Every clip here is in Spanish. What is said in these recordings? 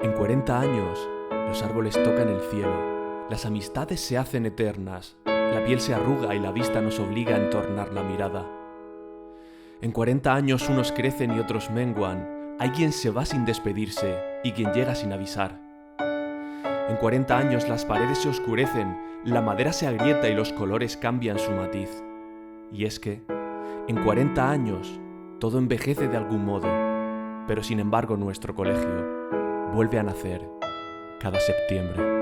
En 40 años, los árboles tocan el cielo, las amistades se hacen eternas, la piel se arruga y la vista nos obliga a entornar la mirada. En 40 años unos crecen y otros menguan, hay quien se va sin despedirse y quien llega sin avisar. En 40 años las paredes se oscurecen, la madera se agrieta y los colores cambian su matiz. Y es que, en 40 años, todo envejece de algún modo, pero sin embargo nuestro colegio vuelve a nacer cada septiembre.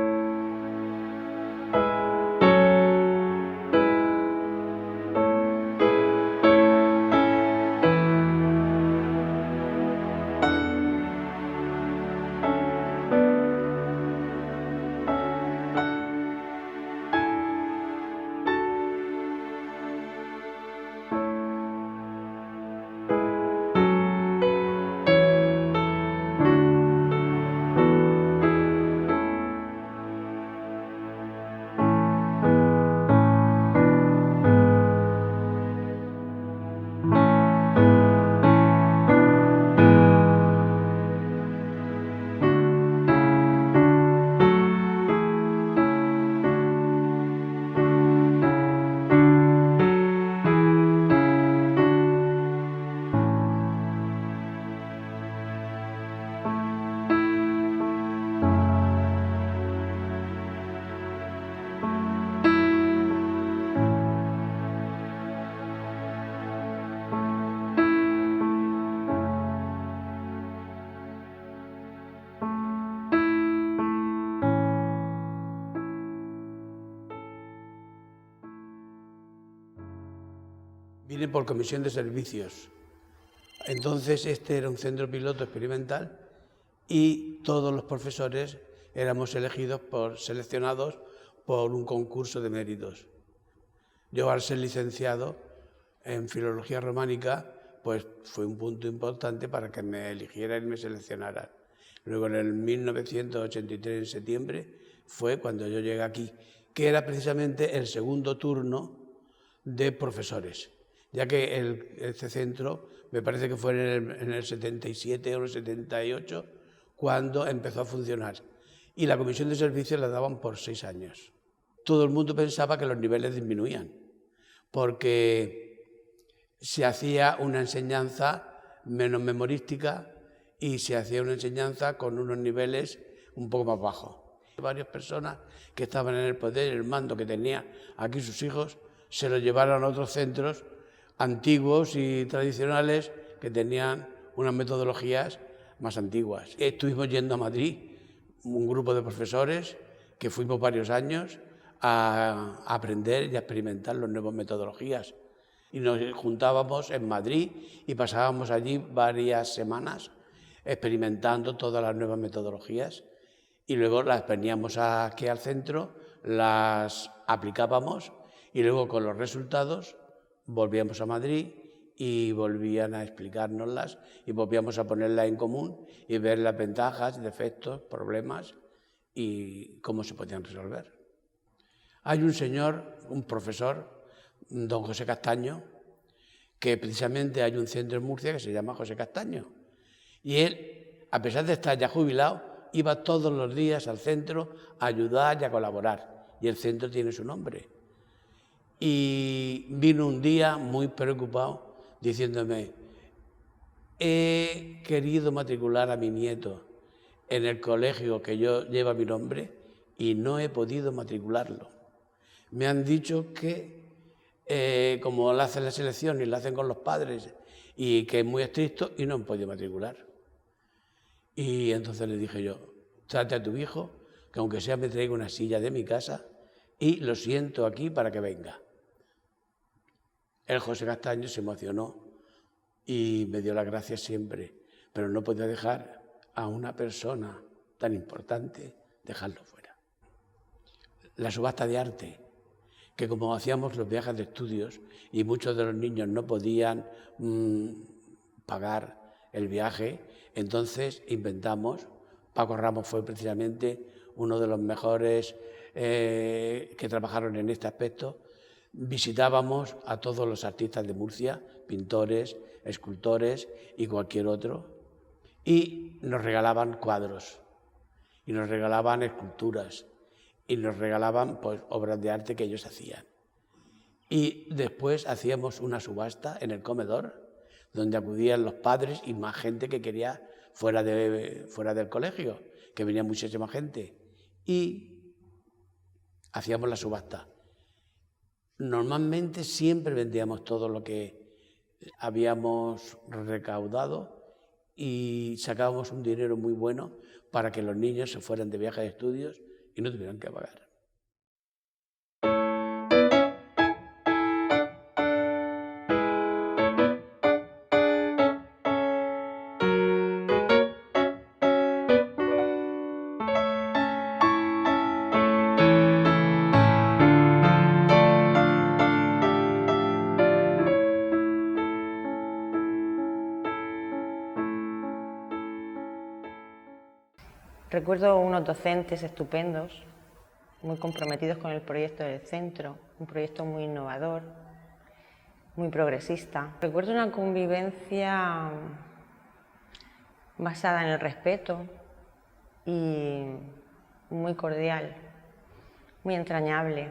Vine por comisión de servicios. Entonces este era un centro piloto experimental y todos los profesores éramos seleccionados por un concurso de méritos. Yo, al ser licenciado en filología románica, pues fue un punto importante para que me eligieran y me seleccionaran. Luego, en el 1983, en septiembre, fue cuando yo llegué aquí, que era precisamente el segundo turno de profesores, ya que este centro, me parece que fue en el 77 o el 78, cuando empezó a funcionar. Y la comisión de servicios la daban por 6 años. Todo el mundo pensaba que los niveles disminuían, porque se hacía una enseñanza menos memorística y se hacía una enseñanza con unos niveles un poco más bajos. Varias personas que estaban en el poder, el mando que tenía aquí sus hijos, se lo llevaron a otros centros antiguos y tradicionales que tenían unas metodologías más antiguas. Estuvimos yendo a Madrid, un grupo de profesores que fuimos varios años a aprender y a experimentar las nuevas metodologías. Y nos juntábamos en Madrid y pasábamos allí varias semanas experimentando todas las nuevas metodologías y luego las veníamos aquí al centro, las aplicábamos y luego con los resultados volvíamos a Madrid y volvían a explicárnoslas y volvíamos a ponerlas en común y ver las ventajas, defectos, problemas y cómo se podían resolver. Hay un señor, un profesor, don José Castaño, que precisamente hay un centro en Murcia que se llama José Castaño. Y él, a pesar de estar ya jubilado, iba todos los días al centro a ayudar y a colaborar. Y el centro tiene su nombre. Y vino un día muy preocupado diciéndome: he querido matricular a mi nieto en el colegio que lleva mi nombre y no he podido matricularlo. Me han dicho que como le hacen la selección y la hacen con los padres y que es muy estricto y no han podido matricular. Y entonces le dije yo: trate a tu hijo, que aunque sea me traiga una silla de mi casa y lo siento aquí para que venga. El José Castaño se emocionó y me dio las gracias siempre, pero no podía dejar a una persona tan importante, dejarlo fuera. La subasta de arte, que como hacíamos los viajes de estudios y muchos de los niños no podían pagar el viaje, entonces inventamos, Paco Ramos fue precisamente uno de los mejores que trabajaron en este aspecto. Visitábamos a todos los artistas de Murcia, pintores, escultores y cualquier otro, y nos regalaban cuadros. y nos regalaban esculturas y nos regalaban pues, obras de arte que ellos hacían. Y después hacíamos una subasta en el comedor donde acudían los padres y más gente que quería fuera del colegio, que venía muchísima gente. Y hacíamos la subasta. Normalmente siempre vendíamos todo lo que habíamos recaudado y sacábamos un dinero muy bueno para que los niños se fueran de viaje de estudios y no tuvieran que pagar. Recuerdo unos docentes estupendos, muy comprometidos con el proyecto del centro, un proyecto muy innovador, muy progresista. Recuerdo una convivencia basada en el respeto y muy cordial, muy entrañable.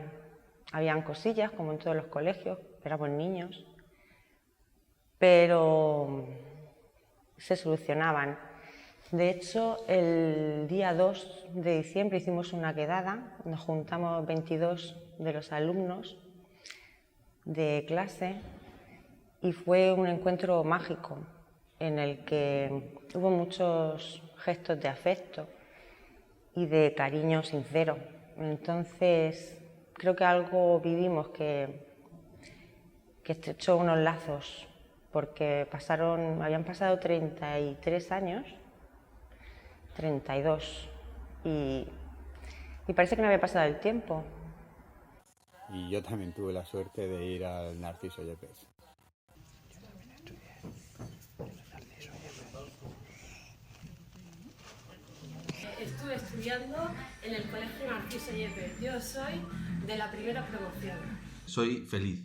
Habían cosillas, como en todos los colegios, éramos niños, pero se solucionaban. De hecho, el día 2 de diciembre hicimos una quedada, nos juntamos 22 de los alumnos de clase y fue un encuentro mágico en el que hubo muchos gestos de afecto y de cariño sincero. Entonces, creo que algo vivimos que estrechó unos lazos, porque habían pasado 33 años, 32, y parece que no había pasado el tiempo. Y yo también tuve la suerte de ir al Narciso Yepes. Yo también estudié en el Narciso Yepes. Estuve estudiando en el Colegio Narciso Yepes. Yo soy de la primera promoción. Soy feliz.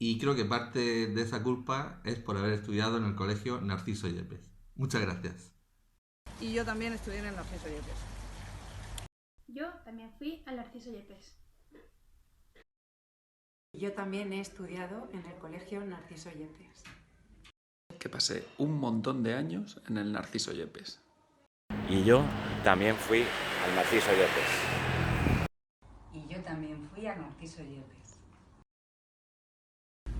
Y creo que parte de esa culpa es por haber estudiado en el Colegio Narciso Yepes. Muchas gracias. Y yo también estudié en el Narciso Yepes. Yo también fui al Narciso Yepes. Yo también he estudiado en el Colegio Narciso Yepes. Que pasé un montón de años en el Narciso Yepes. Y yo también fui al Narciso Yepes. Y yo también fui al Narciso Yepes.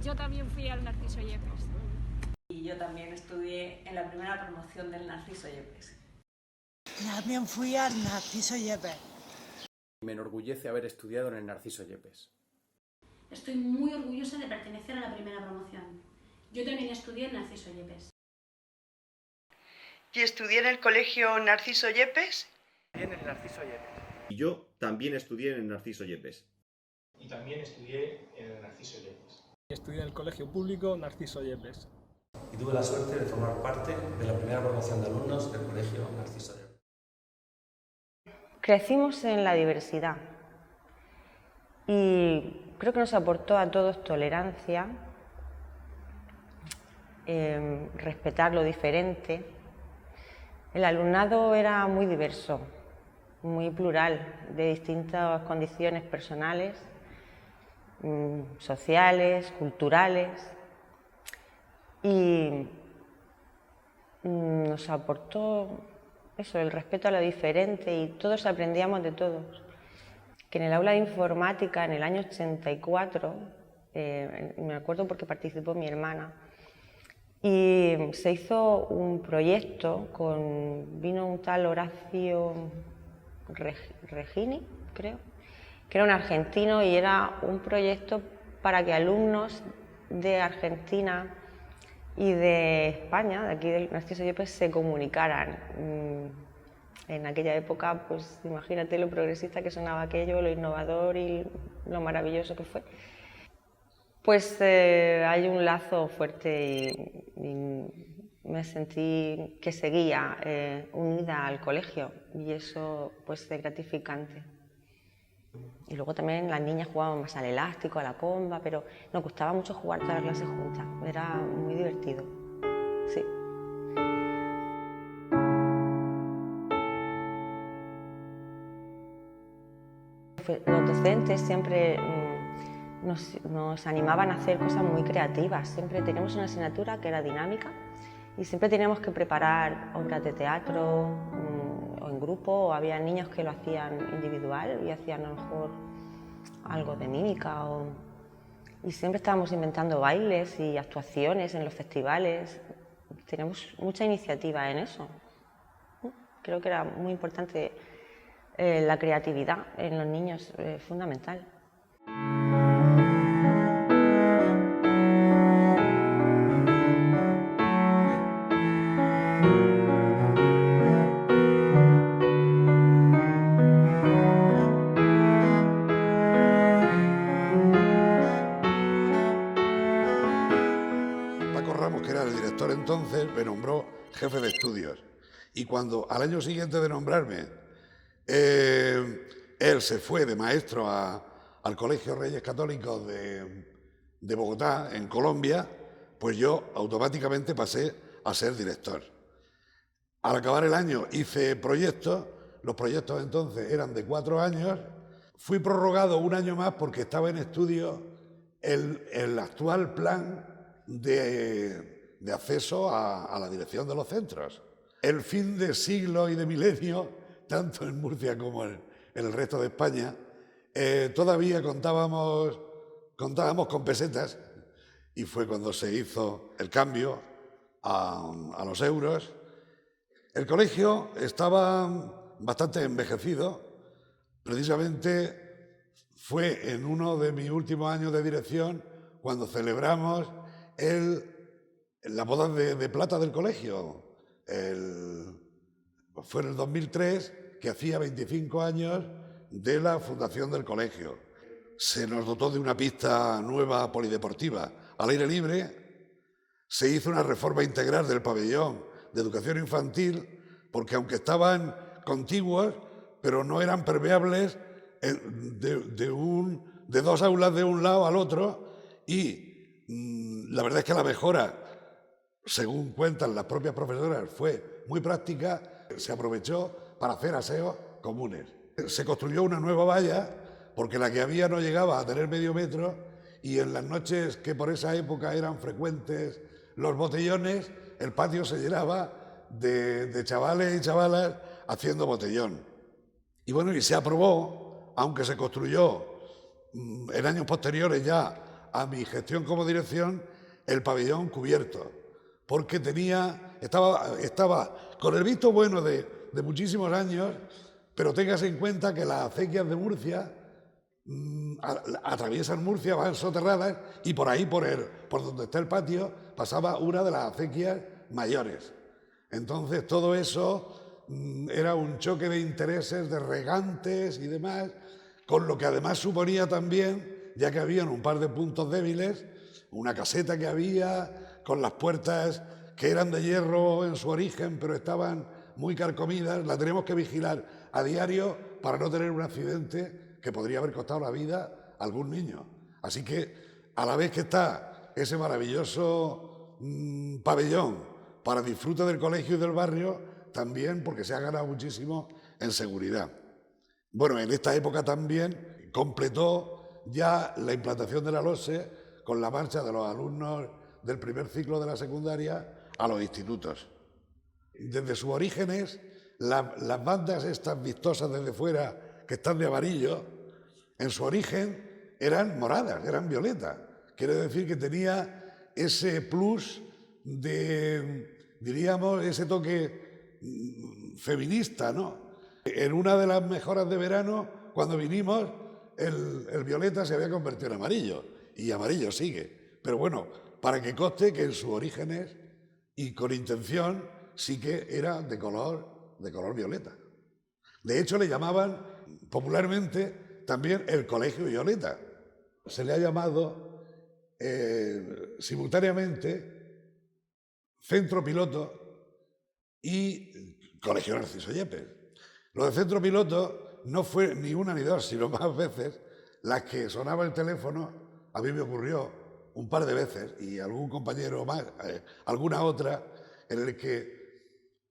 Yo también fui al Narciso Yepes. Y yo también estudié en la primera promoción del Narciso Yepes. También fui al Narciso Yepes. Me enorgullece haber estudiado en el Narciso Yepes. Estoy muy orgullosa de pertenecer a la primera promoción. Yo también estudié en Narciso Yepes. Y estudié en el Colegio Narciso Yepes. En el Narciso Yepes. Y yo también estudié en el Narciso Yepes. Y también estudié en el Narciso Yepes. Estudié en el Colegio Público Narciso Yepes. Y tuve la suerte de formar parte de la primera promoción de alumnos del Colegio Narciso Yepes. Crecimos en la diversidad y creo que nos aportó a todos tolerancia, respetar lo diferente. El alumnado era muy diverso, muy plural, de distintas condiciones personales, sociales, culturales, y nos aportó eso, el respeto a lo diferente, y todos aprendíamos de todos. Que en el aula de informática, en el año 84, me acuerdo porque participó mi hermana, y se hizo un proyecto vino un tal Horacio Regini, creo, que era un argentino, y era un proyecto para que alumnos de Argentina y de España, de aquí del Narciso Yepes, se comunicaran. En aquella época, pues imagínate lo progresista que sonaba aquello, lo innovador y lo maravilloso que fue. Pues hay un lazo fuerte y me sentí que seguía unida al colegio, y eso pues es gratificante. Y luego también las niñas jugaban más al elástico, a la comba, pero nos gustaba mucho jugar todas las clases juntas, era muy divertido, sí. Los docentes siempre nos animaban a hacer cosas muy creativas. Siempre teníamos una asignatura que era dinámica y siempre teníamos que preparar obras de teatro o en grupo, o había niños que lo hacían individual y hacían a lo mejor algo de mímica. Y siempre estábamos inventando bailes y actuaciones en los festivales. Teníamos mucha iniciativa en eso. Creo que era muy importante la creatividad en los niños, fundamental. Paco Ramos, que era el director entonces, me nombró jefe de estudios. Y cuando al año siguiente de nombrarme, él se fue de maestro al Colegio Reyes Católicos de Bogotá, en Colombia, pues yo automáticamente pasé a ser director. Al acabar el año hice proyectos, los proyectos entonces eran de 4 años, fui prorrogado un año más porque estaba en estudio el actual plan de acceso a la dirección de los centros. El fin de siglo y de milenio, tanto en Murcia como en el resto de España, todavía contábamos con pesetas y fue cuando se hizo el cambio a los euros. El colegio estaba bastante envejecido, precisamente fue en uno de mis últimos años de dirección cuando celebramos la boda de plata del colegio. Fue en el 2003, que hacía 25 años de la fundación del colegio. Se nos dotó de una pista nueva polideportiva al aire libre, se hizo una reforma integral del pabellón de educación infantil, porque aunque estaban contiguos, pero no eran permeables de 2 aulas de un lado al otro, y la verdad es que la mejora, según cuentan las propias profesoras, fue muy práctica. Se aprovechó para hacer aseos comunes. Se construyó una nueva valla porque la que había no llegaba a tener medio metro, y en las noches que por esa época eran frecuentes los botellones, el patio se llenaba de chavales y chavalas haciendo botellón. Y bueno, y se aprobó, aunque se construyó en años posteriores ya a mi gestión como dirección, el pabellón cubierto, porque estaba con el visto bueno de muchísimos años, pero tengas en cuenta que las acequias de Murcia atraviesan Murcia, van soterradas, y por ahí, por donde está el patio, pasaba una de las acequias mayores. Entonces todo eso era un choque de intereses, de regantes y demás, con lo que además suponía también, ya que habían un par de puntos débiles, una caseta que había, con las puertas que eran de hierro en su origen, pero estaban muy carcomidas, la tenemos que vigilar a diario para no tener un accidente que podría haber costado la vida a algún niño. Así que, a la vez que está ese maravilloso pabellón para disfrute del colegio y del barrio, también porque se ha ganado muchísimo en seguridad. Bueno, en esta época también completó ya la implantación de la LOSE con la marcha de los alumnos del primer ciclo de la secundaria a los institutos. Desde sus orígenes, las bandas estas vistosas desde fuera, que están de amarillo, en su origen eran moradas, eran violetas. Quiere decir que tenía ese plus de, diríamos, ese toque feminista, ¿no? En una de las mejoras de verano, cuando vinimos, el violeta se había convertido en amarillo, y amarillo sigue. Pero bueno, para que conste que en sus orígenes y con intención sí que era de color violeta. De hecho, le llamaban popularmente también el Colegio Violeta. Se le ha llamado simultáneamente Centro Piloto y Colegio Narciso Yepes. Lo de Centro Piloto no fue ni una ni dos, sino más veces las que sonaba el teléfono. A mí me ocurrió un par de veces, y algún compañero más, alguna otra, en el que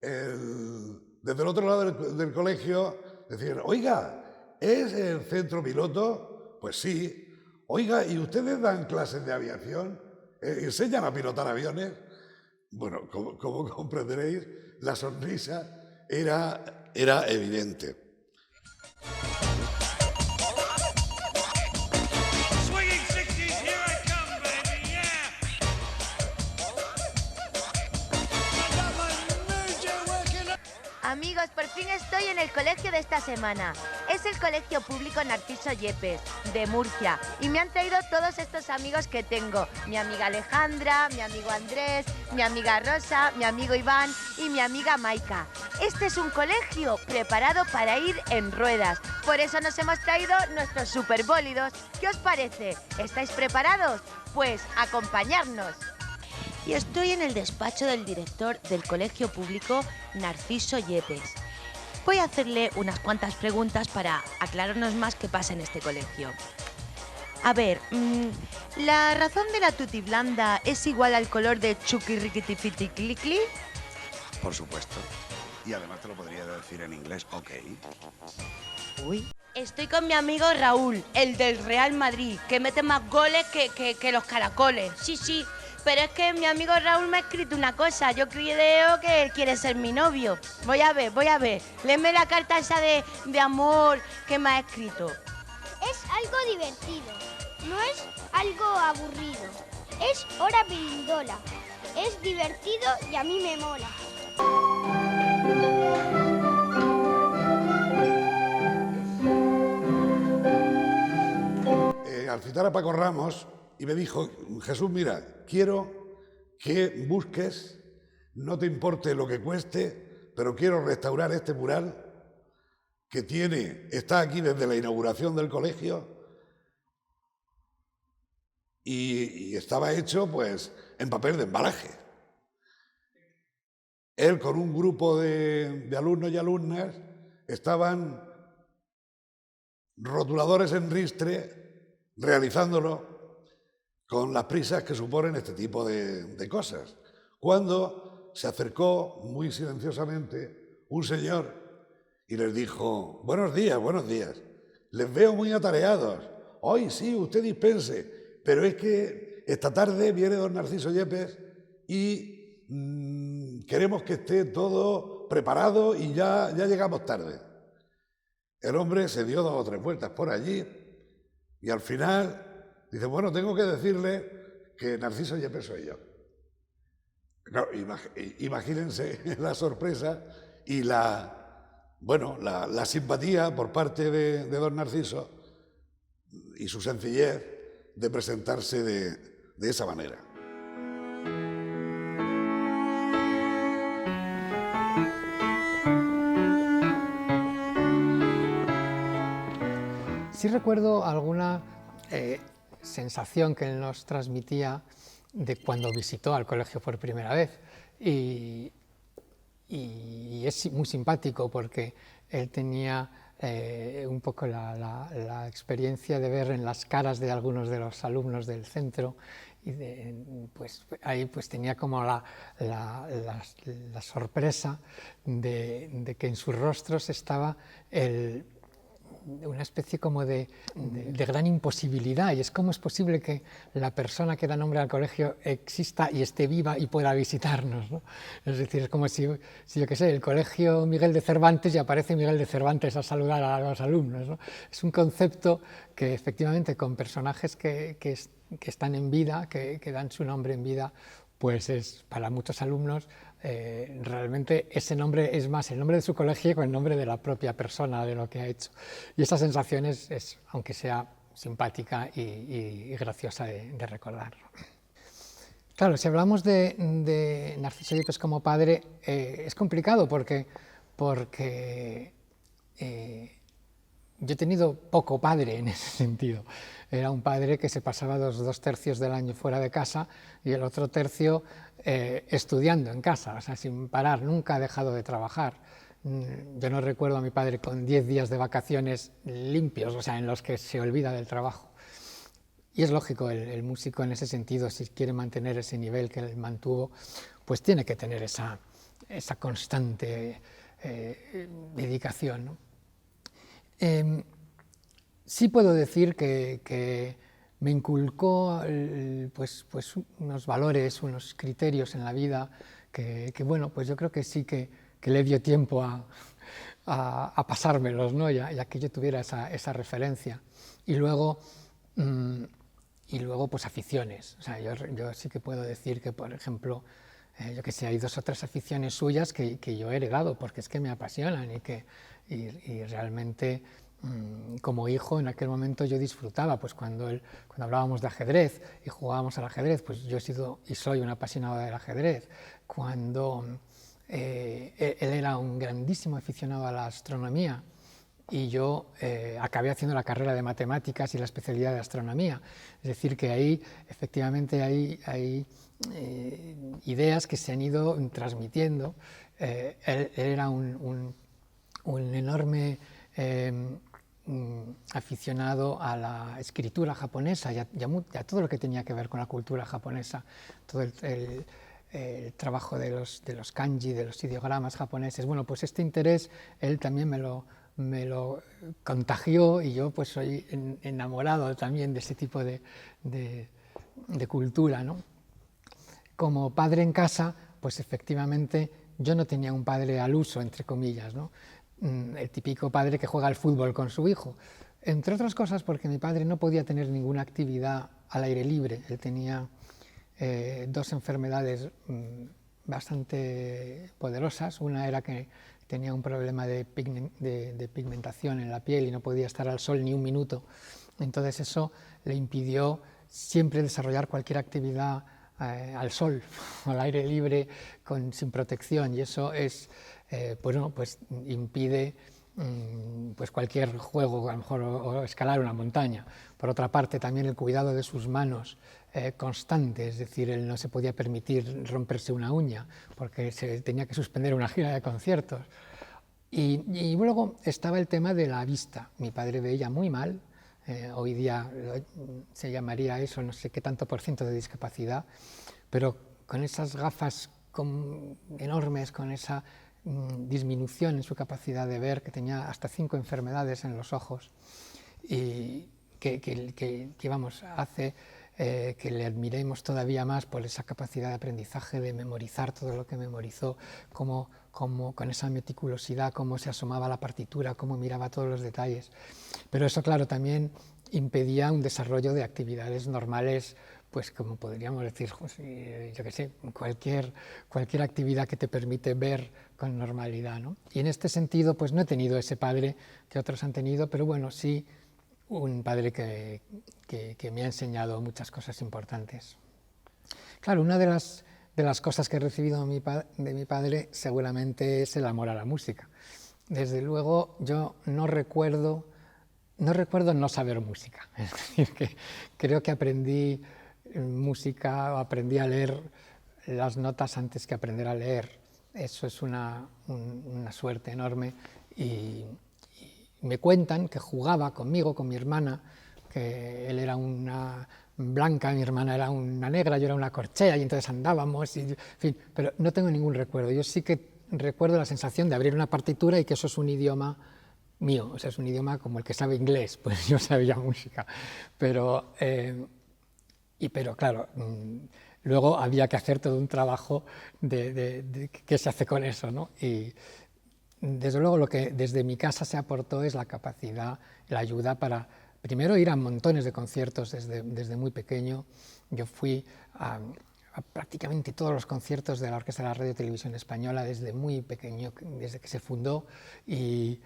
desde el otro lado del colegio decían: oiga, ¿es el centro piloto? Pues sí. Oiga, ¿y ustedes dan clases de aviación? ¿Enseñan a pilotar aviones? Bueno, como comprenderéis, la sonrisa era evidente. Amigos, por fin estoy en el colegio de esta semana. Es el Colegio Público Narciso Yepes, de Murcia. Y me han traído todos estos amigos que tengo. Mi amiga Alejandra, mi amigo Andrés, mi amiga Rosa, mi amigo Iván y mi amiga Maika. Este es un colegio preparado para ir en ruedas. Por eso nos hemos traído nuestros superbólidos. ¿Qué os parece? ¿Estáis preparados? Pues acompañarnos. Y estoy en el despacho del director del Colegio Público Narciso Yepes. Voy a hacerle unas cuantas preguntas para aclararnos más qué pasa en este colegio. A ver, ¿la razón de la tutti blanda es igual al color de chuquirriquitifiti-clicli? Por supuesto. Y además te lo podría decir en inglés, ok. Uy. Estoy con mi amigo Raúl, el del Real Madrid, que mete más goles que los caracoles. Sí. Pero es que mi amigo Raúl me ha escrito una cosa. Yo creo que él quiere ser mi novio. Voy a ver. Léeme la carta esa de amor que me ha escrito. Es algo divertido. No es algo aburrido. Es hora pirindola. Es divertido y a mí me mola. Al citar a Paco Ramos, y me dijo, Jesús, mira, quiero que busques, no te importe lo que cueste, pero quiero restaurar este mural que está aquí desde la inauguración del colegio y estaba hecho pues en papel de embalaje. Él con un grupo de alumnos y alumnas estaban rotuladores en ristre realizándolo con las prisas que suponen este tipo de cosas. Cuando se acercó muy silenciosamente un señor y les dijo, buenos días, les veo muy atareados. Hoy sí, usted dispense, pero es que esta tarde viene don Narciso Yepes y queremos que esté todo preparado y ya llegamos tarde. El hombre se dio 2 o 3 vueltas por allí y al final dice, bueno, tengo que decirle que Narciso Yepes soy yo. Claro, imagínense la sorpresa y la simpatía por parte de don Narciso y su sencillez de presentarse de esa manera. Sí recuerdo alguna sensación que él nos transmitía de cuando visitó al colegio por primera vez y es muy simpático porque él tenía un poco la experiencia de ver en las caras de algunos de los alumnos del centro y pues ahí pues tenía como la sorpresa de que en sus rostros estaba una especie como de gran imposibilidad, y es cómo es posible que la persona que da nombre al colegio exista y esté viva y pueda visitarnos, ¿no? Es decir, es como si yo qué sé, el colegio Miguel de Cervantes y aparece Miguel de Cervantes a saludar a los alumnos, ¿no? Es un concepto que efectivamente con personajes que están en vida, que dan su nombre en vida, pues es para muchos alumnos realmente ese nombre es más el nombre de su colegio que el nombre de la propia persona, de lo que ha hecho. Y esa sensación es aunque sea simpática y graciosa de recordar. Claro, si hablamos de Narciso Yepes como padre, es complicado porque yo he tenido poco padre en ese sentido. Era un padre que se pasaba 2 tercios del año fuera de casa y el otro tercio estudiando en casa, o sea, sin parar, nunca ha dejado de trabajar. Yo no recuerdo a mi padre con 10 días de vacaciones limpios, o sea, en los que se olvida del trabajo. Y es lógico, el músico en ese sentido, si quiere mantener ese nivel que él mantuvo, pues tiene que tener esa constante dedicación, ¿no? sí puedo decir que me inculcó pues unos valores, unos criterios en la vida que bueno, pues yo creo que sí que le dio tiempo a pasármelos, ¿no? ya que yo tuviera esa referencia. Y luego pues aficiones. O sea, yo sí que puedo decir que, por ejemplo, yo que sé, hay 2 o 3 aficiones suyas que yo he heredado porque es que me apasionan y realmente como hijo en aquel momento yo disfrutaba, pues cuando hablábamos de ajedrez y jugábamos al ajedrez, pues yo he sido y soy un apasionado del ajedrez. Cuando él era un grandísimo aficionado a la astronomía y yo acabé haciendo la carrera de matemáticas y la especialidad de astronomía. Es decir, que ahí efectivamente hay ideas que se han ido transmitiendo. Él era un enorme aficionado a la escritura japonesa y a todo lo que tenía que ver con la cultura japonesa, todo el trabajo de los kanji, de los ideogramas japoneses. Bueno, pues este interés él también me lo contagió y yo pues soy enamorado también de ese tipo de cultura, ¿no? Como padre en casa, pues efectivamente yo no tenía un padre al uso, entre comillas, ¿no? El típico padre que juega al fútbol con su hijo, entre otras cosas porque mi padre no podía tener ninguna actividad al aire libre. Él tenía 2 enfermedades bastante poderosas. Una era que tenía un problema de pigmentación en la piel y no podía estar al sol ni un minuto. Entonces eso le impidió siempre desarrollar cualquier actividad al sol, al aire libre, sin protección, y eso es, pues impide pues cualquier juego, a lo mejor, o escalar una montaña. Por otra parte, también el cuidado de sus manos constante, es decir, él no se podía permitir romperse una uña porque se tenía que suspender una gira de conciertos. Y luego estaba el tema de la vista. Mi padre veía muy mal, hoy día se llamaría eso, no sé qué tanto % de discapacidad, pero con esas gafas enormes, con esa disminución en su capacidad de ver, que tenía hasta 5 enfermedades en los ojos, y que vamos, hace que le admiremos todavía más por esa capacidad de aprendizaje, de memorizar todo lo que memorizó, cómo con esa meticulosidad, cómo se asomaba a la partitura, cómo miraba todos los detalles. Pero eso, claro, también impedía un desarrollo de actividades normales, pues como podríamos decir, pues, yo qué sé, cualquier actividad que te permite ver con normalidad, ¿no? Y en este sentido, pues no he tenido ese padre que otros han tenido, pero bueno, sí un padre que me ha enseñado muchas cosas importantes. Claro, una de las cosas que he recibido de mi padre seguramente es el amor a la música. Desde luego yo no recuerdo no saber música, es decir, que creo que aprendí música o aprendí a leer las notas antes que aprender a leer. Eso es una suerte enorme y me cuentan que jugaba conmigo, con mi hermana, que él era una blanca, mi hermana era una negra, yo era una corchea y entonces andábamos, y, en fin, pero no tengo ningún recuerdo. Yo sí que recuerdo la sensación de abrir una partitura y que eso es un idioma mío, o sea, es un idioma como el que sabe inglés, pues yo sabía música, pero claro, luego había que hacer todo un trabajo de qué se hace con eso, ¿no? Y desde luego lo que desde mi casa se aportó es la capacidad, la ayuda para, primero, ir a montones de conciertos desde muy pequeño. Yo fui a prácticamente todos los conciertos de la Orquesta de la Radio y Televisión Española desde muy pequeño, desde que se fundó, y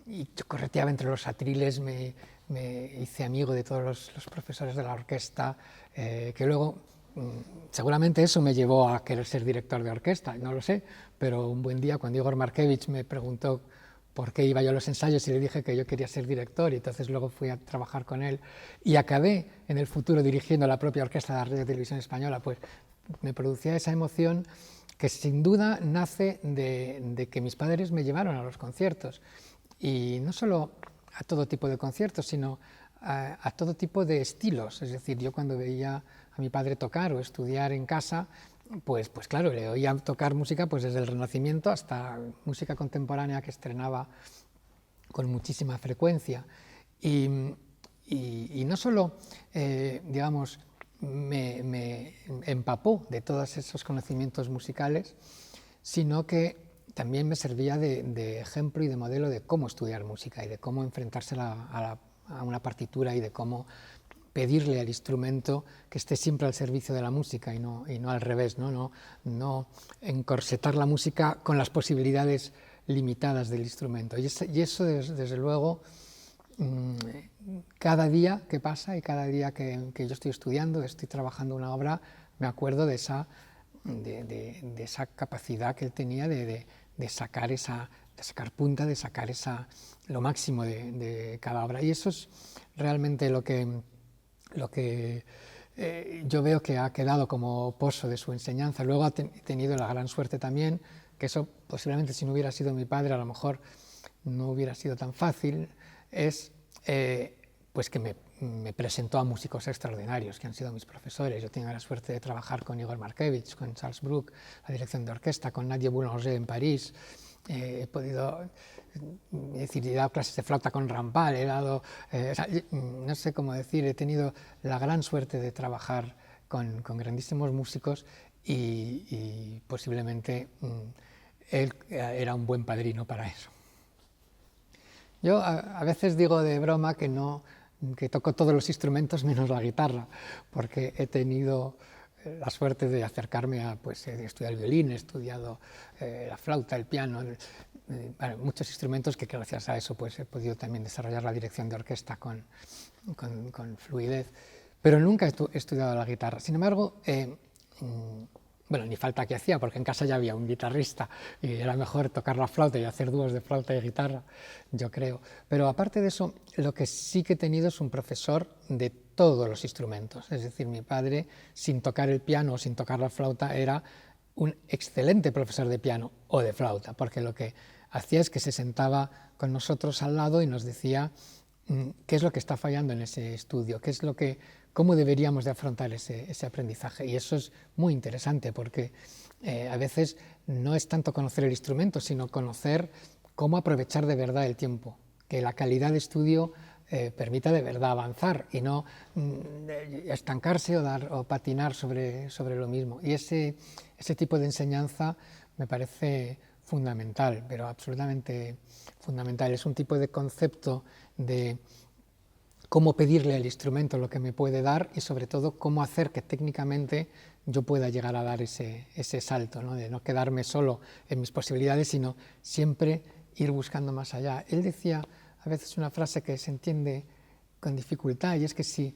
yo correteaba entre los atriles, me hice amigo de todos los profesores de la orquesta, que luego seguramente eso me llevó a querer ser director de orquesta, no lo sé, pero un buen día cuando Igor Markevich me preguntó por qué iba yo a los ensayos y le dije que yo quería ser director, y entonces luego fui a trabajar con él y acabé en el futuro dirigiendo la propia Orquesta de la Radio y Televisión Española. Pues me producía esa emoción que sin duda nace de que mis padres me llevaron a los conciertos, y no solo a todo tipo de conciertos, sino a todo tipo de estilos. Es decir, yo cuando veía a mi padre tocar o estudiar en casa, pues claro, le oía tocar música pues desde el Renacimiento hasta música contemporánea que estrenaba con muchísima frecuencia. Y y no solo, digamos, me empapó de todos esos conocimientos musicales, sino que también me servía de ejemplo y de modelo de cómo estudiar música y de cómo enfrentarse a una partitura y de cómo pedirle al instrumento que esté siempre al servicio de la música y no al revés, no encorsetar la música con las posibilidades limitadas del instrumento. Y eso desde luego, cada día que pasa y cada día que yo estoy estudiando, estoy trabajando una obra, me acuerdo de esa capacidad que él tenía de sacar punta, de sacar lo máximo de cada obra. Y eso es realmente lo que yo veo que ha quedado como pozo de su enseñanza. Luego he tenido la gran suerte también, que eso posiblemente si no hubiera sido mi padre a lo mejor no hubiera sido tan fácil, es pues que me presentó a músicos extraordinarios que han sido mis profesores. Yo tengo la suerte de trabajar con Igor Markevich, con Charles Bruch, la dirección de orquesta, con Nadia Boulanger en París. He podido, he dado clases de flauta con Rampal, he dado, no sé cómo decir, he tenido la gran suerte de trabajar con grandísimos músicos y posiblemente él era un buen padrino para eso. Yo a veces digo de broma que toco todos los instrumentos menos la guitarra, porque he tenido la suerte de acercarme a estudiar el violín, he estudiado la flauta, el piano, muchos instrumentos que gracias a eso he podido también desarrollar la dirección de orquesta con fluidez, pero nunca he estudiado la guitarra. Sin embargo, bueno, ni falta que hacía, porque en casa ya había un guitarrista y era mejor tocar la flauta y hacer dúos de flauta y guitarra, yo creo. Pero aparte de eso, lo que sí que he tenido es un profesor de todos los instrumentos. Es decir, mi padre, sin tocar el piano o sin tocar la flauta, era un excelente profesor de piano o de flauta, porque lo que hacía es que se sentaba con nosotros al lado y nos decía qué es lo que está fallando en ese estudio, cómo deberíamos de afrontar ese aprendizaje. Y eso es muy interesante porque a veces no es tanto conocer el instrumento, sino conocer cómo aprovechar de verdad el tiempo, que la calidad de estudio permita de verdad avanzar y no estancarse o patinar sobre lo mismo. Y ese tipo de enseñanza me parece fundamental, pero absolutamente fundamental. Es un tipo de concepto de cómo pedirle al instrumento lo que me puede dar y sobre todo cómo hacer que técnicamente yo pueda llegar a dar ese salto, ¿no? De no quedarme solo en mis posibilidades, sino siempre ir buscando más allá. Él decía a veces una frase que se entiende con dificultad y es que si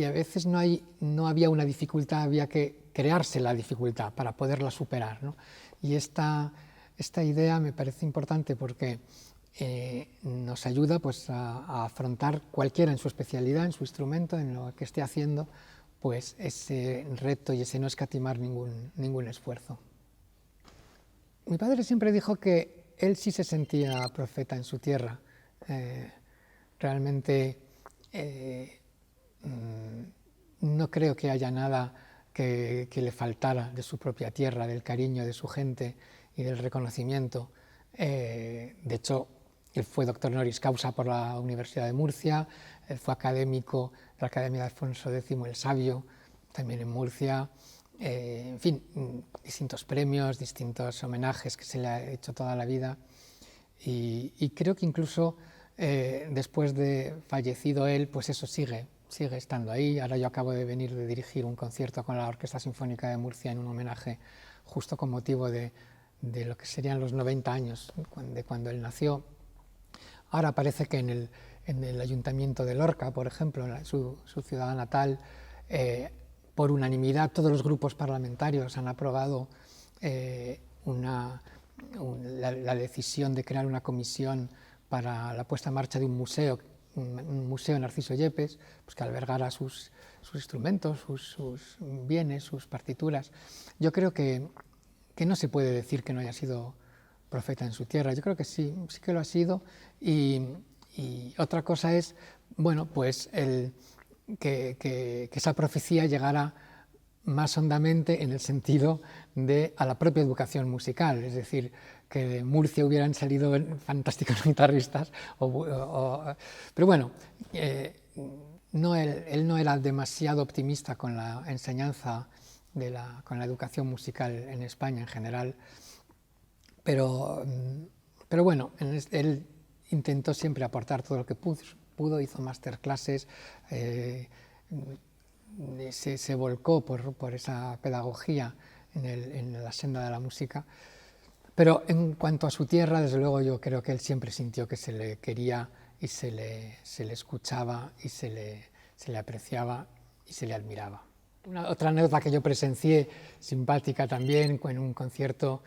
a veces no había una dificultad, había que crearse la dificultad para poderla superar, ¿no? Y esta idea me parece importante porque nos ayuda a afrontar cualquiera en su especialidad, en su instrumento, en lo que esté haciendo, pues ese reto y ese no escatimar ningún esfuerzo. Mi padre siempre dijo que él sí se sentía profeta en su tierra. Realmente no creo que haya nada que le faltara de su propia tierra, del cariño de su gente y del reconocimiento. De hecho, él fue doctor honoris causa por la Universidad de Murcia, él fue académico de la Academia de Alfonso X el Sabio, también en Murcia. En fin, distintos premios, distintos homenajes que se le ha hecho toda la vida. Y creo que incluso después de fallecido él, pues eso sigue estando ahí. Ahora yo acabo de venir de dirigir un concierto con la Orquesta Sinfónica de Murcia en un homenaje justo con motivo de lo que serían los 90 años de cuando él nació. Ahora parece que en el Ayuntamiento de Lorca, por ejemplo, su ciudad natal, por unanimidad todos los grupos parlamentarios han aprobado la decisión de crear una comisión para la puesta en marcha de un museo Narciso Yepes, pues que albergara sus instrumentos, sus bienes, sus partituras. Yo creo que no se puede decir que no haya sido profeta en su tierra. Yo creo que sí que lo ha sido. Y otra cosa es, bueno, pues que esa profecía llegara más hondamente en el sentido a la propia educación musical. Es decir, que de Murcia hubieran salido fantásticos guitarristas. Pero bueno, él no era demasiado optimista con la enseñanza, con la educación musical en España en general, pero bueno, él intentó siempre aportar todo lo que pudo, hizo masterclasses, se volcó por esa pedagogía en la senda de la música. Pero en cuanto a su tierra, desde luego yo creo que él siempre sintió que se le quería y se le escuchaba y se le apreciaba y se le admiraba. Otra anécdota que yo presencié, simpática también, en un concierto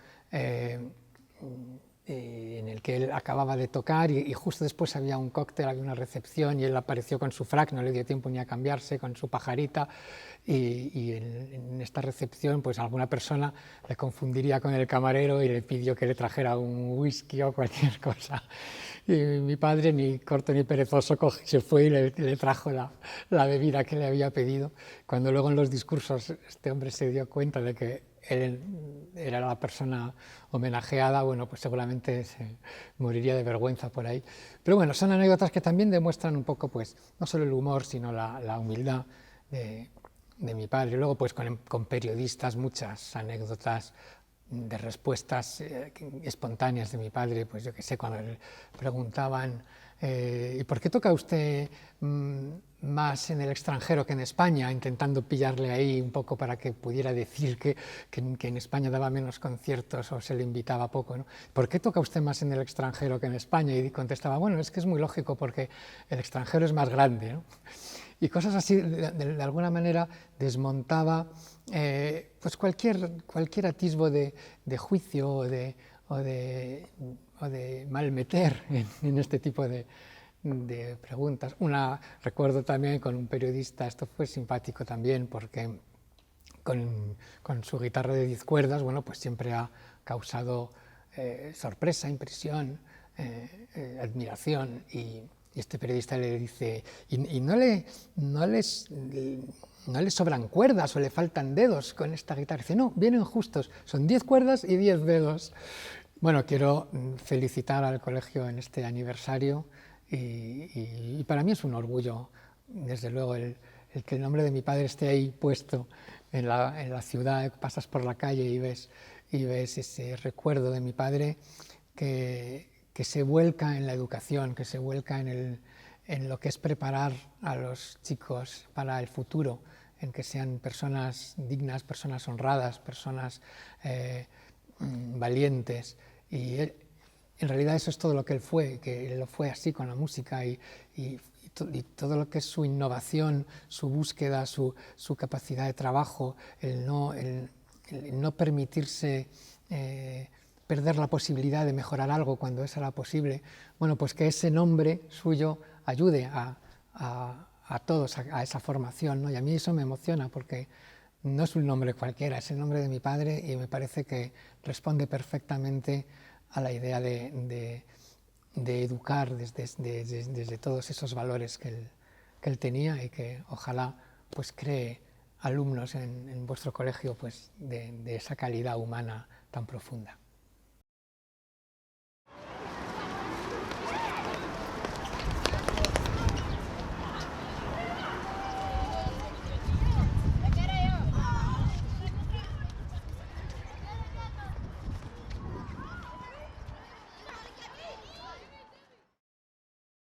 en el que él acababa de tocar y justo después había un cóctel, había una recepción y él apareció con su frac, no le dio tiempo ni a cambiarse, con su pajarita y en esta recepción pues alguna persona le confundiría con el camarero y le pidió que le trajera un whisky o cualquier cosa. Y mi padre, ni corto ni perezoso, se fue y le trajo la bebida que le había pedido. Cuando luego en los discursos este hombre se dio cuenta de que él era la persona homenajeada, bueno, pues seguramente se moriría de vergüenza por ahí. Pero bueno, son anécdotas que también demuestran un poco, pues, no solo el humor, sino la humildad de mi padre. Luego, pues, con periodistas, muchas anécdotas de respuestas espontáneas de mi padre, pues yo qué sé, cuando le preguntaban ¿y por qué toca usted más en el extranjero que en España? Intentando pillarle ahí un poco para que pudiera decir que en España daba menos conciertos o se le invitaba poco, ¿no? ¿Por qué toca usted más en el extranjero que en España? Y contestaba, bueno, es que es muy lógico porque el extranjero es más grande, ¿no? Y cosas así, de alguna manera, desmontaba pues cualquier atisbo de juicio o de malmeter en este tipo de preguntas. Recuerdo también con un periodista, esto fue simpático también, porque con su guitarra de 10 cuerdas, bueno, pues siempre ha causado sorpresa, impresión, admiración, y este periodista le dice, ¿y no le sobran cuerdas o le faltan dedos con esta guitarra? Dice, no, vienen justos, son 10 cuerdas y 10 dedos. Bueno, quiero felicitar al colegio en este aniversario y para mí es un orgullo, desde luego, el que el nombre de mi padre esté ahí puesto en la ciudad. Pasas por la calle y ves ese recuerdo de mi padre que se vuelca en la educación, que se vuelca en lo que es preparar a los chicos para el futuro, en que sean personas dignas, personas honradas, personas valientes. Y él, en realidad eso es todo lo que él fue, que él lo fue así con la música y todo lo que es su innovación, su búsqueda, su capacidad de trabajo, el no permitirse perder la posibilidad de mejorar algo cuando esa era posible. Bueno, pues que ese nombre suyo ayude a todos a esa formación, ¿no? Y a mí eso me emociona porque no es un nombre cualquiera, es el nombre de mi padre y me parece que responde perfectamente a la idea de educar desde todos esos valores que él tenía y que ojalá pues cree alumnos en vuestro colegio pues de esa calidad humana tan profunda.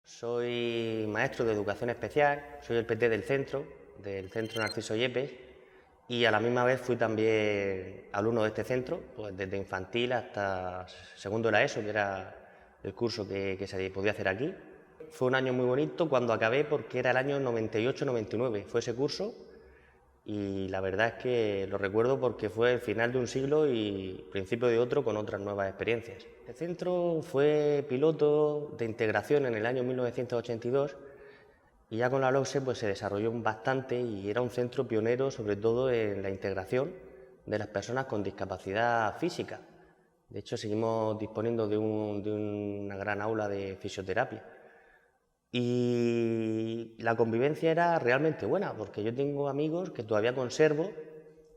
Soy maestro de educación especial, soy el PT del centro Narciso Yepes, y a la misma vez fui también alumno de este centro, pues desde infantil hasta segundo de la ESO, que era el curso que se podía hacer aquí. Fue un año muy bonito cuando acabé porque era el año 98-99, fue ese curso, y la verdad es que lo recuerdo porque fue el final de un siglo y principio de otro con otras nuevas experiencias. El centro fue piloto de integración en el año 1982 y ya con la LOSE pues se desarrolló bastante y era un centro pionero sobre todo en la integración de las personas con discapacidad física. De hecho seguimos disponiendo de una gran aula de fisioterapia. Y la convivencia era realmente buena, porque yo tengo amigos que todavía conservo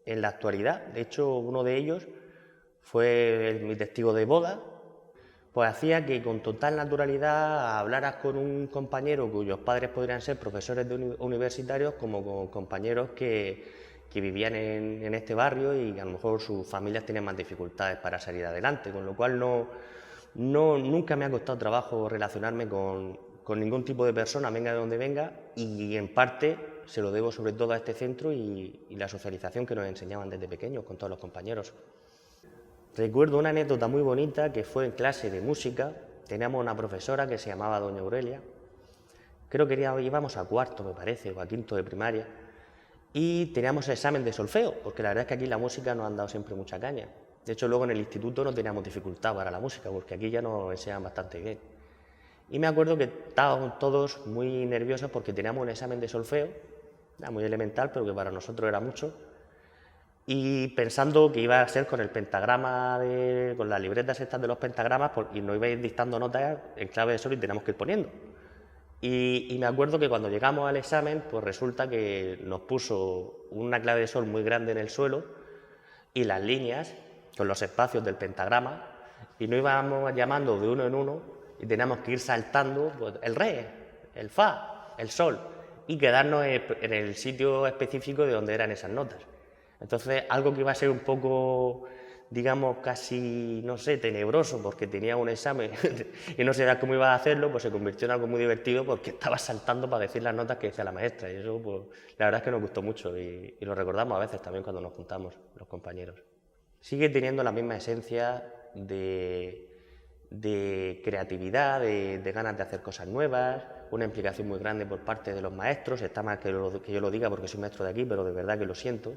en la actualidad. De hecho, uno de ellos fue mi testigo de boda, pues hacía que con total naturalidad hablaras con un compañero cuyos padres podrían ser profesores universitarios, como con compañeros que vivían en este barrio y a lo mejor sus familias tienen más dificultades para salir adelante, con lo cual nunca me ha costado trabajo relacionarme con ningún tipo de persona, venga de donde venga, y en parte se lo debo sobre todo a este centro y la socialización que nos enseñaban desde pequeños con todos los compañeros. Recuerdo una anécdota muy bonita que fue en clase de música. Teníamos una profesora que se llamaba doña Aurelia, creo que íbamos a cuarto, me parece, o a quinto de primaria, y teníamos examen de solfeo, porque la verdad es que aquí la música nos han dado siempre mucha caña. De hecho, luego en el instituto no teníamos dificultad para la música, porque aquí ya nos enseñan bastante bien. Y me acuerdo que estábamos todos muy nerviosos porque teníamos un examen de solfeo, muy elemental, pero que para nosotros era mucho, y pensando que iba a ser con el pentagrama, con las libretas estas de los pentagramas, y nos iba a ir dictando notas en clave de sol y teníamos que ir poniendo. Y me acuerdo que cuando llegamos al examen, pues resulta que nos puso una clave de sol muy grande en el suelo y las líneas con los espacios del pentagrama, y nos íbamos llamando de uno en uno y teníamos que ir saltando pues, el re, el fa, el sol, y quedarnos en el sitio específico de donde eran esas notas. Entonces, algo que iba a ser un poco, digamos, casi, no sé, tenebroso, porque tenía un examen y no sabía cómo iba a hacerlo, pues se convirtió en algo muy divertido porque estaba saltando para decir las notas que decía la maestra, y eso, pues, la verdad es que nos gustó mucho y lo recordamos a veces también cuando nos juntamos los compañeros. Sigue teniendo la misma esencia de creatividad, de ganas de hacer cosas nuevas, una implicación muy grande por parte de los maestros. Está mal que yo lo diga porque soy maestro de aquí, pero de verdad que lo siento.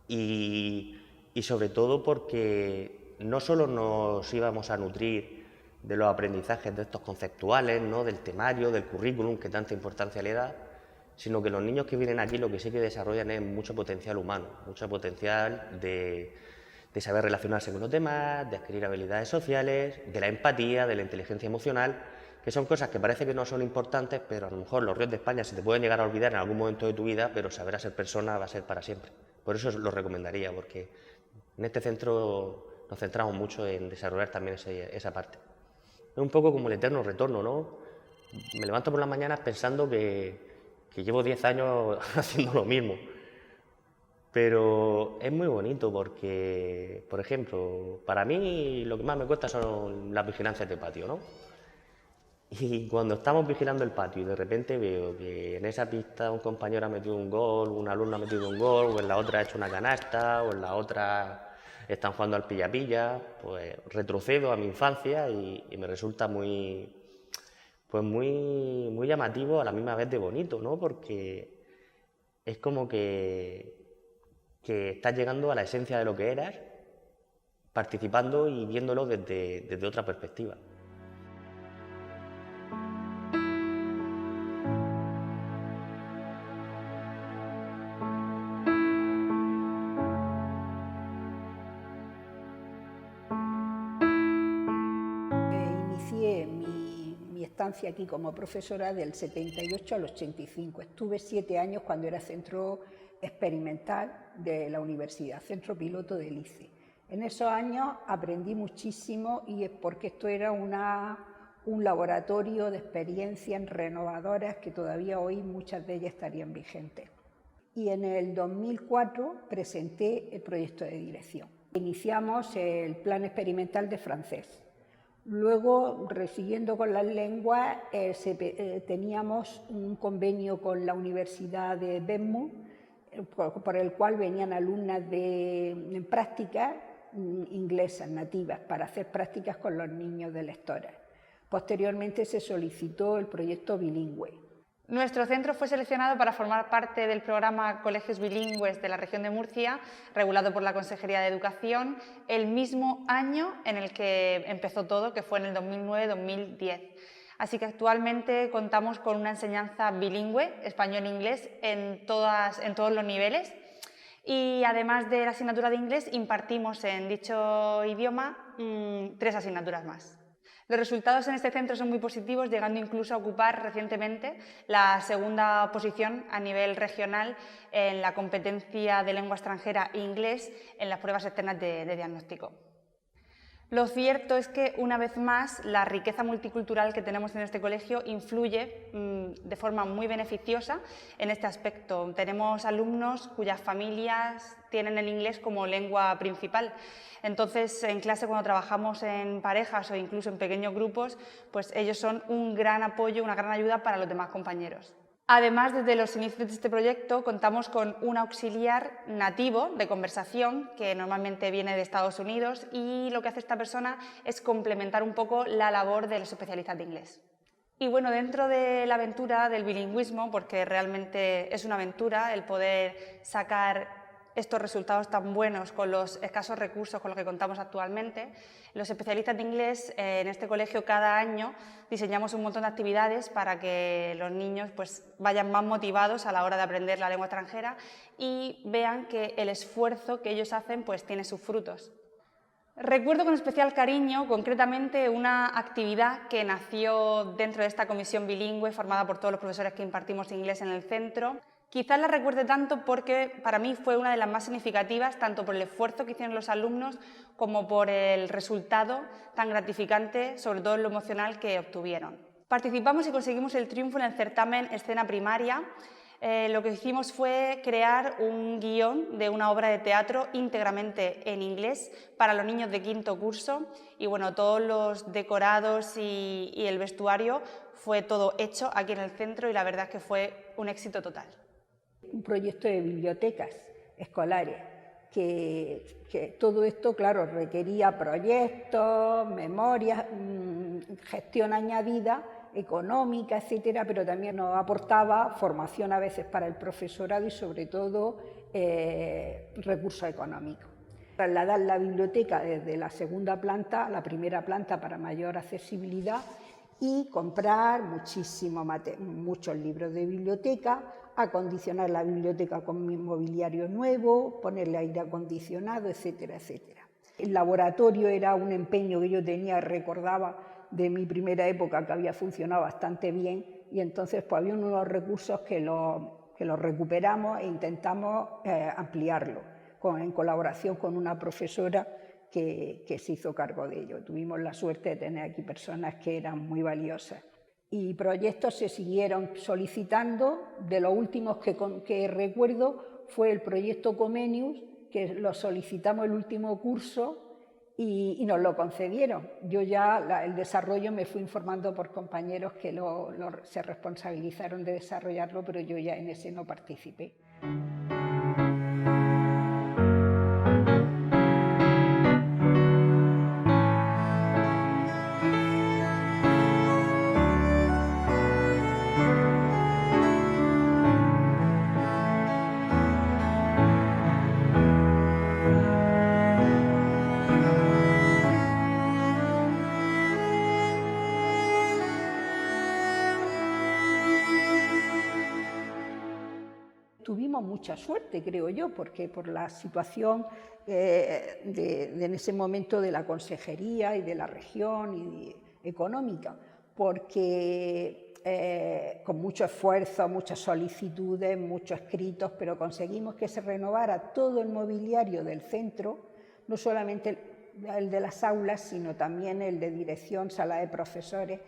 Y sobre todo porque no solo nos íbamos a nutrir de los aprendizajes de estos conceptuales, ¿no? Del temario, del currículum, que tanta importancia le da, sino que los niños que vienen aquí lo que sí que desarrollan es mucho potencial humano, mucho potencial de saber relacionarse con los demás, de adquirir habilidades sociales, de la empatía, de la inteligencia emocional, que son cosas que parece que no son importantes, pero a lo mejor los ríos de España se te pueden llegar a olvidar en algún momento de tu vida, pero saber a ser persona va a ser para siempre. Por eso lo recomendaría, porque en este centro nos centramos mucho en desarrollar también esa parte. Es un poco como el eterno retorno, ¿no? Me levanto por las mañanas pensando que llevo 10 años haciendo lo mismo. Pero es muy bonito porque, por ejemplo, para mí lo que más me cuesta son las vigilancias de patio, ¿no? Y cuando estamos vigilando el patio y de repente veo que en esa pista un compañero ha metido un gol, un alumno ha metido un gol, o en la otra ha hecho una canasta, o en la otra están jugando al pilla-pilla, pues retrocedo a mi infancia y me resulta muy llamativo, a la misma vez de bonito, ¿no? Porque es como que estás llegando a la esencia de lo que eras, participando y viéndolo desde otra perspectiva. Inicié mi estancia aquí como profesora del 78 al 85. Estuve 7 años cuando era centro experimental de la universidad, centro piloto del ICE. En esos años aprendí muchísimo y es porque esto era un laboratorio de experiencias renovadoras que todavía hoy muchas de ellas estarían vigentes. Y en el 2004 presenté el proyecto de dirección. Iniciamos el plan experimental de francés. Luego, siguiendo con las lenguas, teníamos un convenio con la Universidad de Benmouth, por el cual venían alumnas en prácticas inglesas nativas para hacer prácticas con los niños de lectoras. Posteriormente se solicitó el proyecto bilingüe. Nuestro centro fue seleccionado para formar parte del programa Colegios Bilingües de la región de Murcia, regulado por la Consejería de Educación, el mismo año en el que empezó todo, que fue en el 2009-2010. Así que actualmente contamos con una enseñanza bilingüe, español-inglés, en todos los niveles. Y además de la asignatura de inglés, impartimos en dicho idioma 3 asignaturas más. Los resultados en este centro son muy positivos, llegando incluso a ocupar recientemente la segunda posición a nivel regional en la competencia de lengua extranjera e inglés en las pruebas externas de diagnóstico. Lo cierto es que, una vez más, la riqueza multicultural que tenemos en este colegio influye de forma muy beneficiosa en este aspecto. Tenemos alumnos cuyas familias tienen el inglés como lengua principal. Entonces, en clase, cuando trabajamos en parejas o incluso en pequeños grupos, pues ellos son un gran apoyo, una gran ayuda para los demás compañeros. Además, desde los inicios de este proyecto contamos con un auxiliar nativo de conversación que normalmente viene de Estados Unidos, y lo que hace esta persona es complementar un poco la labor de los especialistas de inglés. Y bueno, dentro de la aventura del bilingüismo, porque realmente es una aventura el poder sacar estos resultados tan buenos con los escasos recursos con los que contamos actualmente, los especialistas de inglés en este colegio cada año diseñamos un montón de actividades para que los niños pues, vayan más motivados a la hora de aprender la lengua extranjera y vean que el esfuerzo que ellos hacen pues, tiene sus frutos. Recuerdo con especial cariño, concretamente, una actividad que nació dentro de esta comisión bilingüe formada por todos los profesores que impartimos inglés en el centro. Quizás la recuerde tanto porque para mí fue una de las más significativas, tanto por el esfuerzo que hicieron los alumnos como por el resultado tan gratificante, sobre todo en lo emocional, que obtuvieron. Participamos y conseguimos el triunfo en el certamen Escena Primaria. Lo que hicimos fue crear un guión de una obra de teatro íntegramente en inglés para los niños de quinto curso y bueno, todos los decorados y el vestuario fue todo hecho aquí en el centro y la verdad es que fue un éxito total. Un proyecto de bibliotecas escolares, que todo esto, claro, requería proyectos, memorias, gestión añadida, económica, etcétera, pero también nos aportaba formación a veces para el profesorado y sobre todo recursos económicos. Trasladar la biblioteca desde la segunda planta a la primera planta para mayor accesibilidad y comprar muchos libros de biblioteca, acondicionar la biblioteca con mobiliario nuevo, ponerle aire acondicionado, etcétera, etcétera. El laboratorio era un empeño que yo tenía, recordaba de mi primera época que había funcionado bastante bien y entonces pues, había unos recursos que los recuperamos e intentamos ampliarlo en colaboración con una profesora que se hizo cargo de ello. Tuvimos la suerte de tener aquí personas que eran muy valiosas. Y proyectos se siguieron solicitando. De los últimos que recuerdo fue el proyecto Comenius, que lo solicitamos el último curso y nos lo concedieron. Yo ya el desarrollo me fui informando por compañeros que se responsabilizaron de desarrollarlo, pero yo ya en ese no participé. Tuvimos mucha suerte, creo yo, porque por la situación en ese momento de la consejería y de la región y económica, porque con mucho esfuerzo, muchas solicitudes, muchos escritos, pero conseguimos que se renovara todo el mobiliario del centro, no solamente el de las aulas, sino también el de dirección, sala de profesores.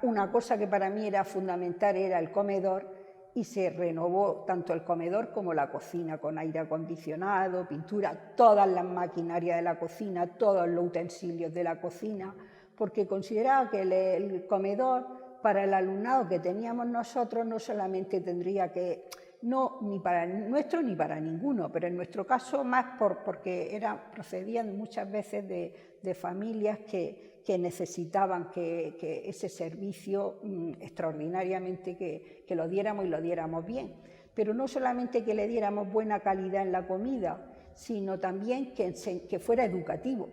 Una cosa que para mí era fundamental era el comedor, y se renovó tanto el comedor como la cocina con aire acondicionado, pintura, todas las maquinarias de la cocina, todos los utensilios de la cocina, porque consideraba que el comedor para el alumnado que teníamos nosotros no solamente tendría que, no ni para el nuestro ni para ninguno, pero en nuestro caso más porque procedían muchas veces de familias que necesitaban que ese servicio extraordinariamente que lo diéramos y lo diéramos bien. Pero no solamente que le diéramos buena calidad en la comida, sino también que fuera educativo,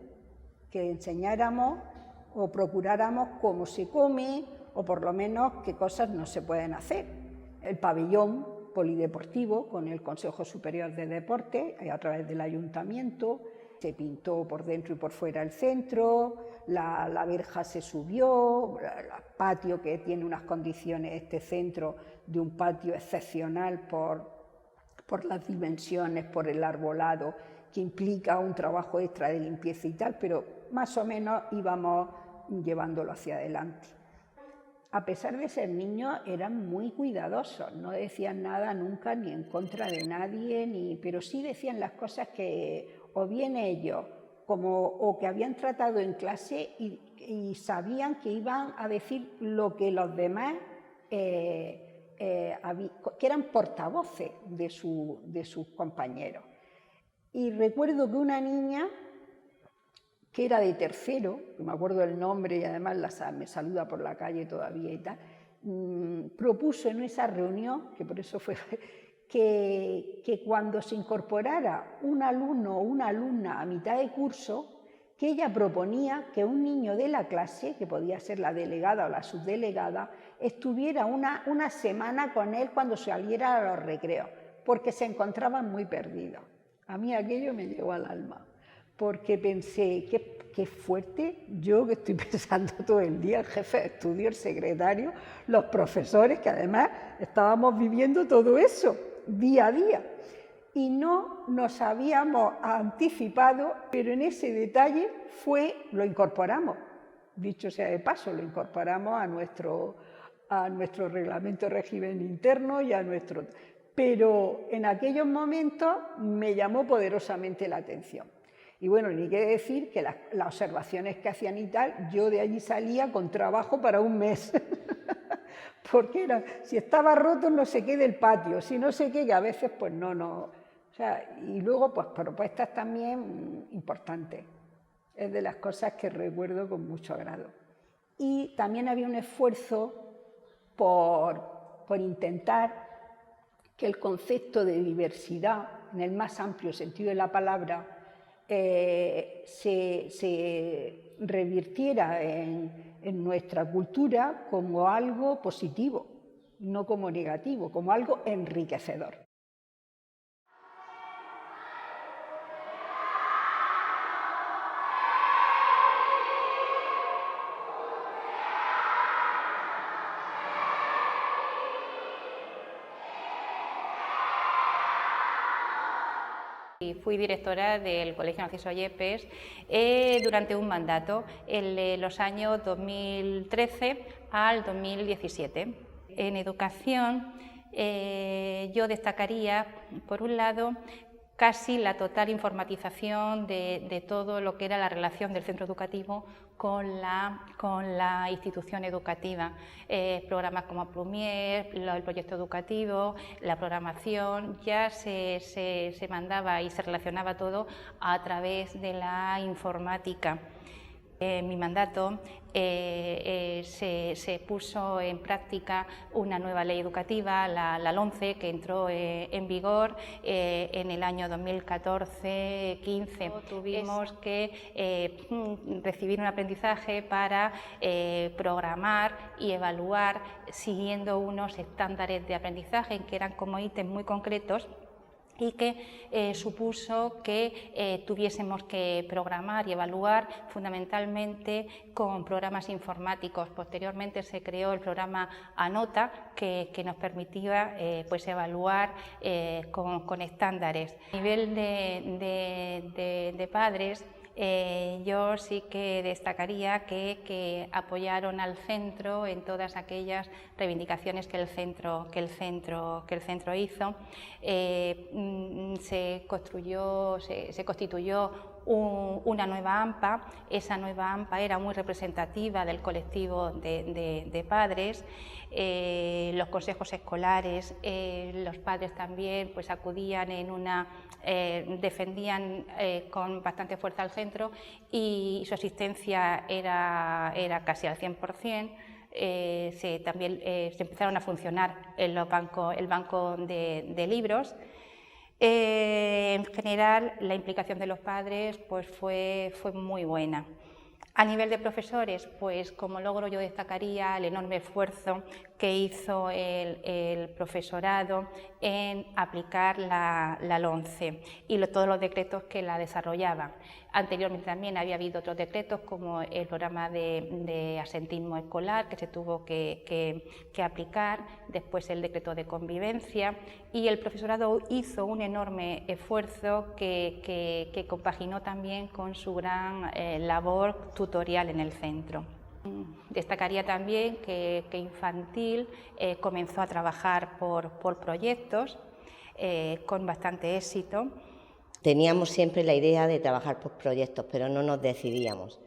que enseñáramos o procuráramos cómo se come o por lo menos qué cosas no se pueden hacer. El pabellón polideportivo con el Consejo Superior de Deporte a través del Ayuntamiento, se pintó por dentro y por fuera el centro, la verja se subió, el patio que tiene unas condiciones, este centro, de un patio excepcional por las dimensiones, por el arbolado, que implica un trabajo extra de limpieza y tal, pero más o menos íbamos llevándolo hacia adelante. A pesar de ser niños, eran muy cuidadosos, no decían nada nunca ni en contra de nadie, pero sí decían las cosas que o bien ellos o que habían tratado en clase y sabían que iban a decir lo que los demás, que eran portavoces de sus compañeros. Y recuerdo que una niña que era de tercero, que me acuerdo el nombre y además me saluda por la calle todavía y tal, propuso en esa reunión, que por eso fue, que cuando se incorporara un alumno o una alumna a mitad de curso, que ella proponía que un niño de la clase, que podía ser la delegada o la subdelegada, estuviera una semana con él cuando saliera a los recreos, porque se encontraban muy perdidos. A mí aquello me llegó al alma, porque pensé, qué fuerte, yo que estoy pensando todo el día, el jefe de estudio, el secretario, los profesores, que además estábamos viviendo todo eso día a día. Y no nos habíamos anticipado, pero en ese detalle lo incorporamos, dicho sea de paso, lo incorporamos a nuestro reglamento de régimen interno y a nuestro... Pero en aquellos momentos me llamó poderosamente la atención. Y bueno, ni qué decir que las observaciones que hacían y tal, yo de allí salía con trabajo para un mes. Porque era, si estaba roto no sé qué del patio, si no sé qué, que a veces pues no. O sea, y luego pues propuestas también importantes. Es de las cosas que recuerdo con mucho agrado. Y también había un esfuerzo por intentar que el concepto de diversidad, en el más amplio sentido de la palabra, se revirtiera en nuestra cultura como algo positivo, no como negativo, como algo enriquecedor. Fui directora del Colegio Narciso Yepes durante un mandato, en los años 2013 al 2017. En educación yo destacaría, por un lado, casi la total informatización de todo lo que era la relación del centro educativo con la institución educativa. Programas como Plumier, el proyecto educativo, la programación, ya se mandaba y se relacionaba todo a través de la informática. En mi mandato se puso en práctica una nueva ley educativa, la LOMCE, que entró en vigor en el año 2014-15. Tuvimos que recibir un aprendizaje para programar y evaluar siguiendo unos estándares de aprendizaje que eran como ítems muy concretos, y que supuso que tuviésemos que programar y evaluar fundamentalmente con programas informáticos. Posteriormente se creó el programa ANOTA, que nos permitía pues evaluar con estándares. A nivel de padres, yo sí que destacaría que apoyaron al centro en todas aquellas reivindicaciones que el centro hizo. Se constituyó una nueva AMPA. Esa nueva AMPA era muy representativa del colectivo de padres. Los consejos escolares, los padres también pues acudían defendían con bastante fuerza al centro, y su asistencia era casi al 100%. También se empezaron a funcionar el banco de libros. En general, la implicación de los padres pues fue muy buena. A nivel de profesores, pues como logro yo destacaría el enorme esfuerzo que hizo el profesorado en aplicar la LOMCE y todos los decretos que la desarrollaban. Anteriormente también había habido otros decretos como el programa de asentismo escolar que se tuvo que aplicar, después el decreto de convivencia, y el profesorado hizo un enorme esfuerzo que compaginó también con su gran labor tutorial en el centro. Destacaría también que infantil comenzó a trabajar por proyectos con bastante éxito. Teníamos siempre la idea de trabajar por proyectos, pero no nos decidíamos.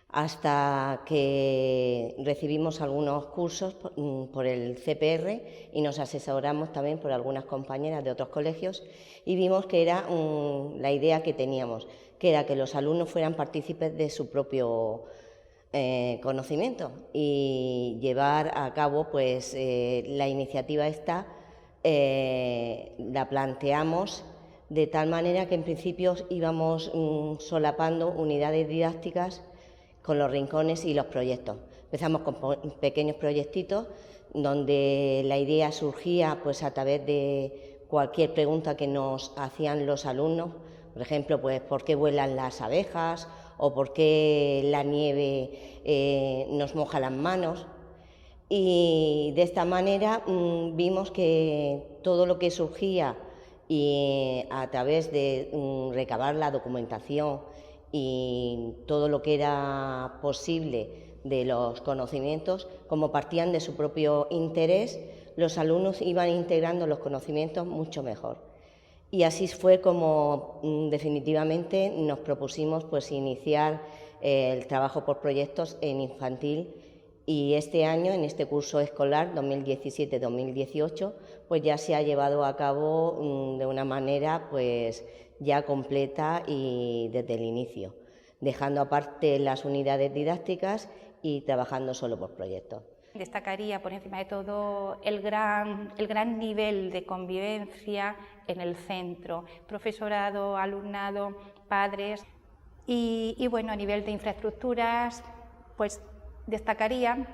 Hasta que recibimos algunos cursos por el CPR y nos asesoramos también por algunas compañeras de otros colegios y vimos que era la idea que teníamos, que era que los alumnos fueran partícipes de su propio conocimiento y llevar a cabo pues, la iniciativa esta la planteamos de tal manera que en principio íbamos solapando unidades didácticas con los rincones y los proyectos. Empezamos con pequeños proyectitos donde la idea surgía pues, a través de cualquier pregunta que nos hacían los alumnos, por ejemplo, pues, ¿por qué vuelan las abejas? O por qué la nieve nos moja las manos. Y de esta manera vimos que todo lo que surgía y a través de recabar la documentación y todo lo que era posible de los conocimientos, como partían de su propio interés, los alumnos iban integrando los conocimientos mucho mejor. Y así fue como definitivamente nos propusimos pues, iniciar el trabajo por proyectos en infantil, y este año, en este curso escolar 2017-2018, pues ya se ha llevado a cabo de una manera pues, ya completa y desde el inicio, dejando aparte las unidades didácticas y trabajando solo por proyectos. Destacaría por encima de todo el gran nivel de convivencia en el centro, profesorado, alumnado, padres y bueno, a nivel de infraestructuras, pues destacaría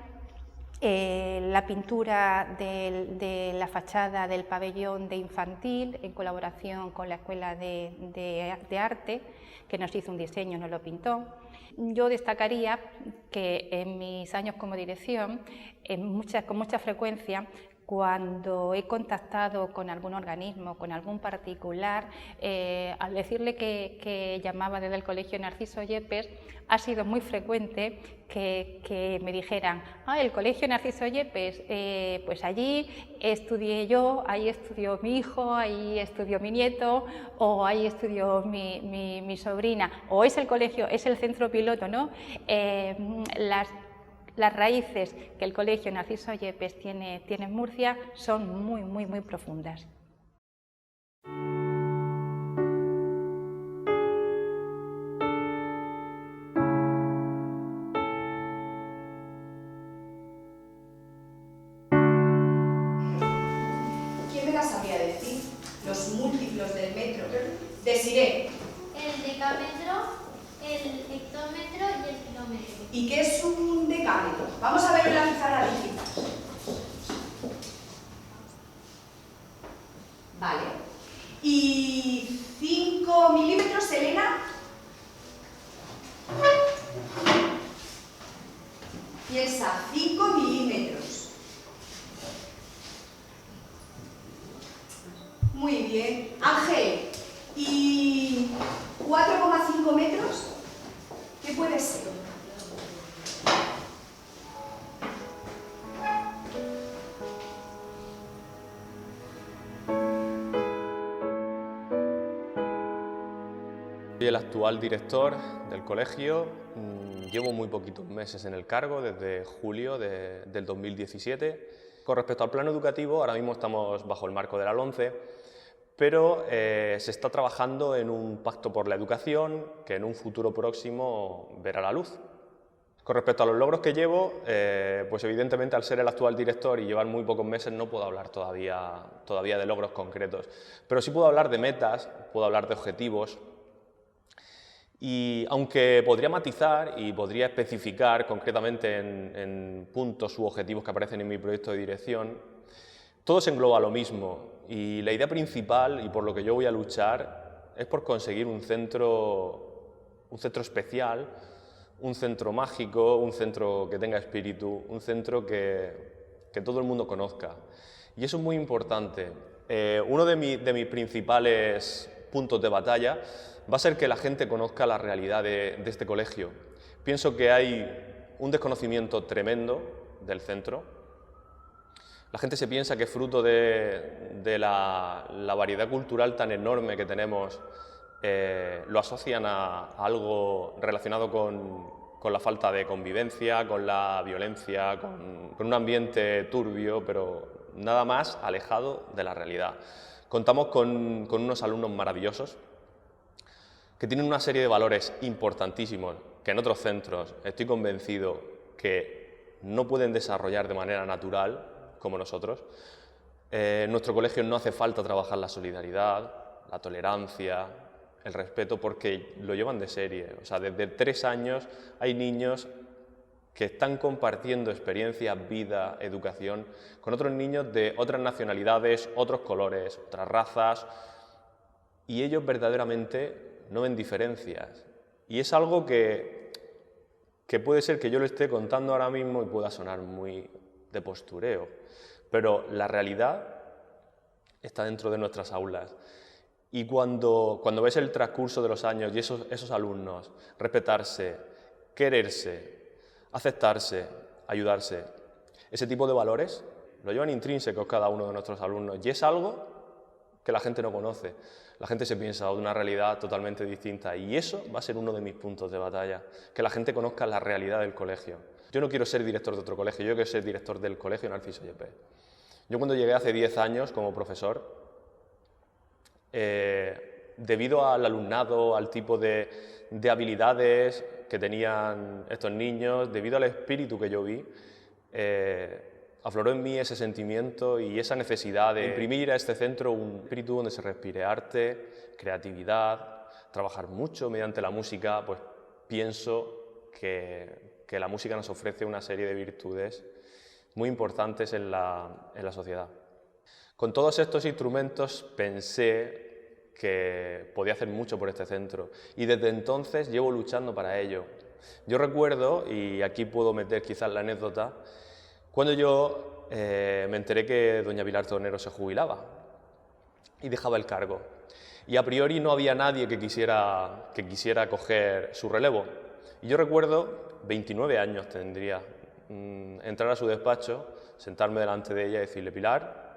la pintura de la fachada del pabellón de infantil en colaboración con la Escuela de Arte, que nos hizo un diseño, nos lo pintó. Yo destacaría que en mis años como dirección, con mucha frecuencia, cuando he contactado con algún organismo, con algún particular, al decirle que llamaba desde el Colegio Narciso Yepes, ha sido muy frecuente que me dijeran: el Colegio Narciso Yepes, pues allí estudié yo, ahí estudió mi hijo, ahí estudió mi nieto, o ahí estudió mi sobrina, o es el colegio, es el centro piloto, ¿no? Las raíces que el Colegio Narciso Yepes tiene en Murcia son muy, muy, muy profundas. ¿Quién me la sabría decir? Los múltiplos del metro. Desiré. El decámetro, el hectómetro y el kilómetro. ¿Y qué es un decámetro? Vamos a ver en la pizarra digital. Vale. ¿Y 5 milímetros, Elena? Piensa, 5 milímetros. Muy bien. Ángel, ¿y 4,5 metros? ¿Qué puede ser? Soy el actual director del colegio, llevo muy poquitos meses en el cargo, desde julio del 2017. Con respecto al plano educativo, ahora mismo estamos bajo el marco de la LOMCE, pero se está trabajando en un pacto por la educación que en un futuro próximo verá la luz. Con respecto a los logros que llevo, pues evidentemente al ser el actual director y llevar muy pocos meses no puedo hablar todavía de logros concretos, pero sí puedo hablar de metas, puedo hablar de objetivos. Y aunque podría matizar y podría especificar concretamente en puntos u objetivos que aparecen en mi proyecto de dirección, todo se engloba a lo mismo y la idea principal y por lo que yo voy a luchar es por conseguir un centro un centro especial, un centro mágico, un centro que tenga espíritu, un centro que todo el mundo conozca. Y eso es muy importante. Uno de mis principales puntos de batalla va a ser que la gente conozca la realidad de este colegio. Pienso que hay un desconocimiento tremendo del centro. La gente se piensa que fruto de la variedad cultural tan enorme que tenemos, lo asocian a algo relacionado con la falta de convivencia, con la violencia, con un ambiente turbio, pero nada más alejado de la realidad. Contamos con unos alumnos maravillosos que tienen una serie de valores importantísimos que en otros centros estoy convencido que no pueden desarrollar de manera natural como nosotros. En nuestro colegio no hace falta trabajar la solidaridad, la tolerancia, el respeto, porque lo llevan de serie. O sea, desde 3 años hay niños que están compartiendo experiencias, vida, educación con otros niños de otras nacionalidades, otros colores, otras razas, y ellos verdaderamente no ven diferencias. Y es algo que puede ser que yo lo esté contando ahora mismo y pueda sonar muy de postureo, pero la realidad está dentro de nuestras aulas. Y cuando ves el transcurso de los años y esos alumnos respetarse, quererse, aceptarse, ayudarse, ese tipo de valores lo llevan intrínsecos cada uno de nuestros alumnos, y es algo que la gente no conoce. La gente se piensa de una realidad totalmente distinta, y eso va a ser uno de mis puntos de batalla, que la gente conozca la realidad del colegio. Yo no quiero ser director de otro colegio, yo quiero ser director del colegio Narciso Yepes. Yo cuando llegué hace 10 años como profesor, debido al alumnado, al tipo de habilidades que tenían estos niños, debido al espíritu que yo vi, afloró en mí ese sentimiento y esa necesidad de imprimir a este centro un espíritu donde se respire arte, creatividad, trabajar mucho mediante la música. Pues pienso que la música nos ofrece una serie de virtudes muy importantes en la sociedad. Con todos estos instrumentos pensé que podía hacer mucho por este centro, y desde entonces llevo luchando para ello. Yo recuerdo, y aquí puedo meter quizás la anécdota, cuando yo me enteré que doña Pilar Tornero se jubilaba y dejaba el cargo, y a priori no había nadie que quisiera coger su relevo. Y yo recuerdo, 29 años tendría, entrar a su despacho, sentarme delante de ella y decirle: Pilar,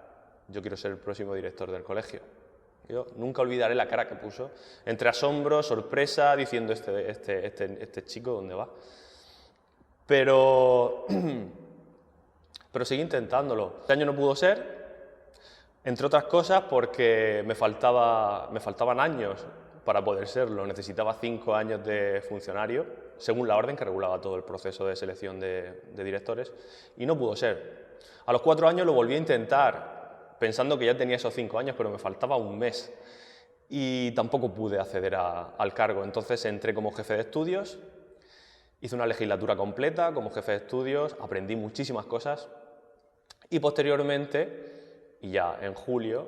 yo quiero ser el próximo director del colegio. Yo nunca olvidaré la cara que puso, entre asombro, sorpresa, diciendo este chico, ¿dónde va? Pero seguí intentándolo. Este año no pudo ser, entre otras cosas porque me faltaban años para poder serlo. Necesitaba 5 años de funcionario, según la orden que regulaba todo el proceso de selección de directores, y no pudo ser. A los 4 años lo volví a intentar, pensando que ya tenía esos 5 años, pero me faltaba un mes y tampoco pude acceder al cargo. Entonces entré como jefe de estudios, hice una legislatura completa como jefe de estudios, aprendí muchísimas cosas y posteriormente, y ya en julio,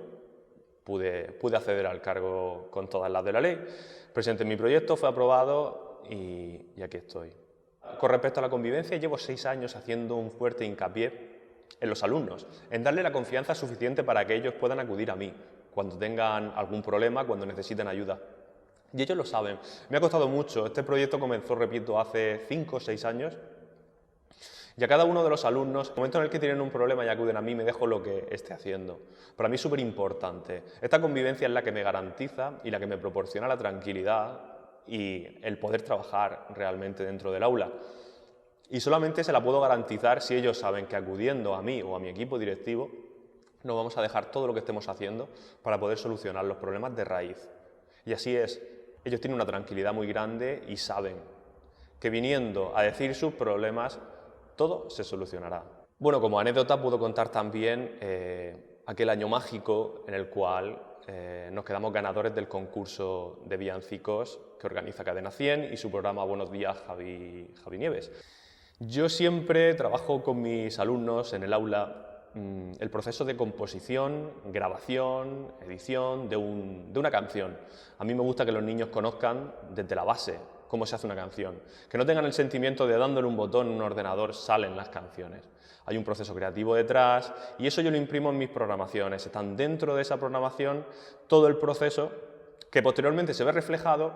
pude acceder al cargo con todas las de la ley. Presenté mi proyecto, fue aprobado y aquí estoy. Con respecto a la convivencia, llevo 6 años haciendo un fuerte hincapié en los alumnos, en darle la confianza suficiente para que ellos puedan acudir a mí cuando tengan algún problema, cuando necesiten ayuda. Y ellos lo saben. Me ha costado mucho. Este proyecto comenzó, repito, hace 5 o 6 años. Y a cada uno de los alumnos, en el momento en el que tienen un problema y acuden a mí, me dejo lo que esté haciendo. Para mí es súper importante. Esta convivencia es la que me garantiza y la que me proporciona la tranquilidad y el poder trabajar realmente dentro del aula. Y solamente se la puedo garantizar si ellos saben que acudiendo a mí o a mi equipo directivo no vamos a dejar todo lo que estemos haciendo para poder solucionar los problemas de raíz. Y así es, ellos tienen una tranquilidad muy grande y saben que viniendo a decir sus problemas todo se solucionará. Bueno, como anécdota puedo contar también aquel año mágico en el cual nos quedamos ganadores del concurso de villancicos que organiza Cadena 100 y su programa Buenos Días Javi Nieves. Yo siempre trabajo con mis alumnos en el aula el proceso de composición, grabación, edición de una canción. A mí me gusta que los niños conozcan desde la base cómo se hace una canción, que no tengan el sentimiento de dándole un botón en un ordenador salen las canciones. Hay un proceso creativo detrás y eso yo lo imprimo en mis programaciones. Están dentro de esa programación todo el proceso que posteriormente se ve reflejado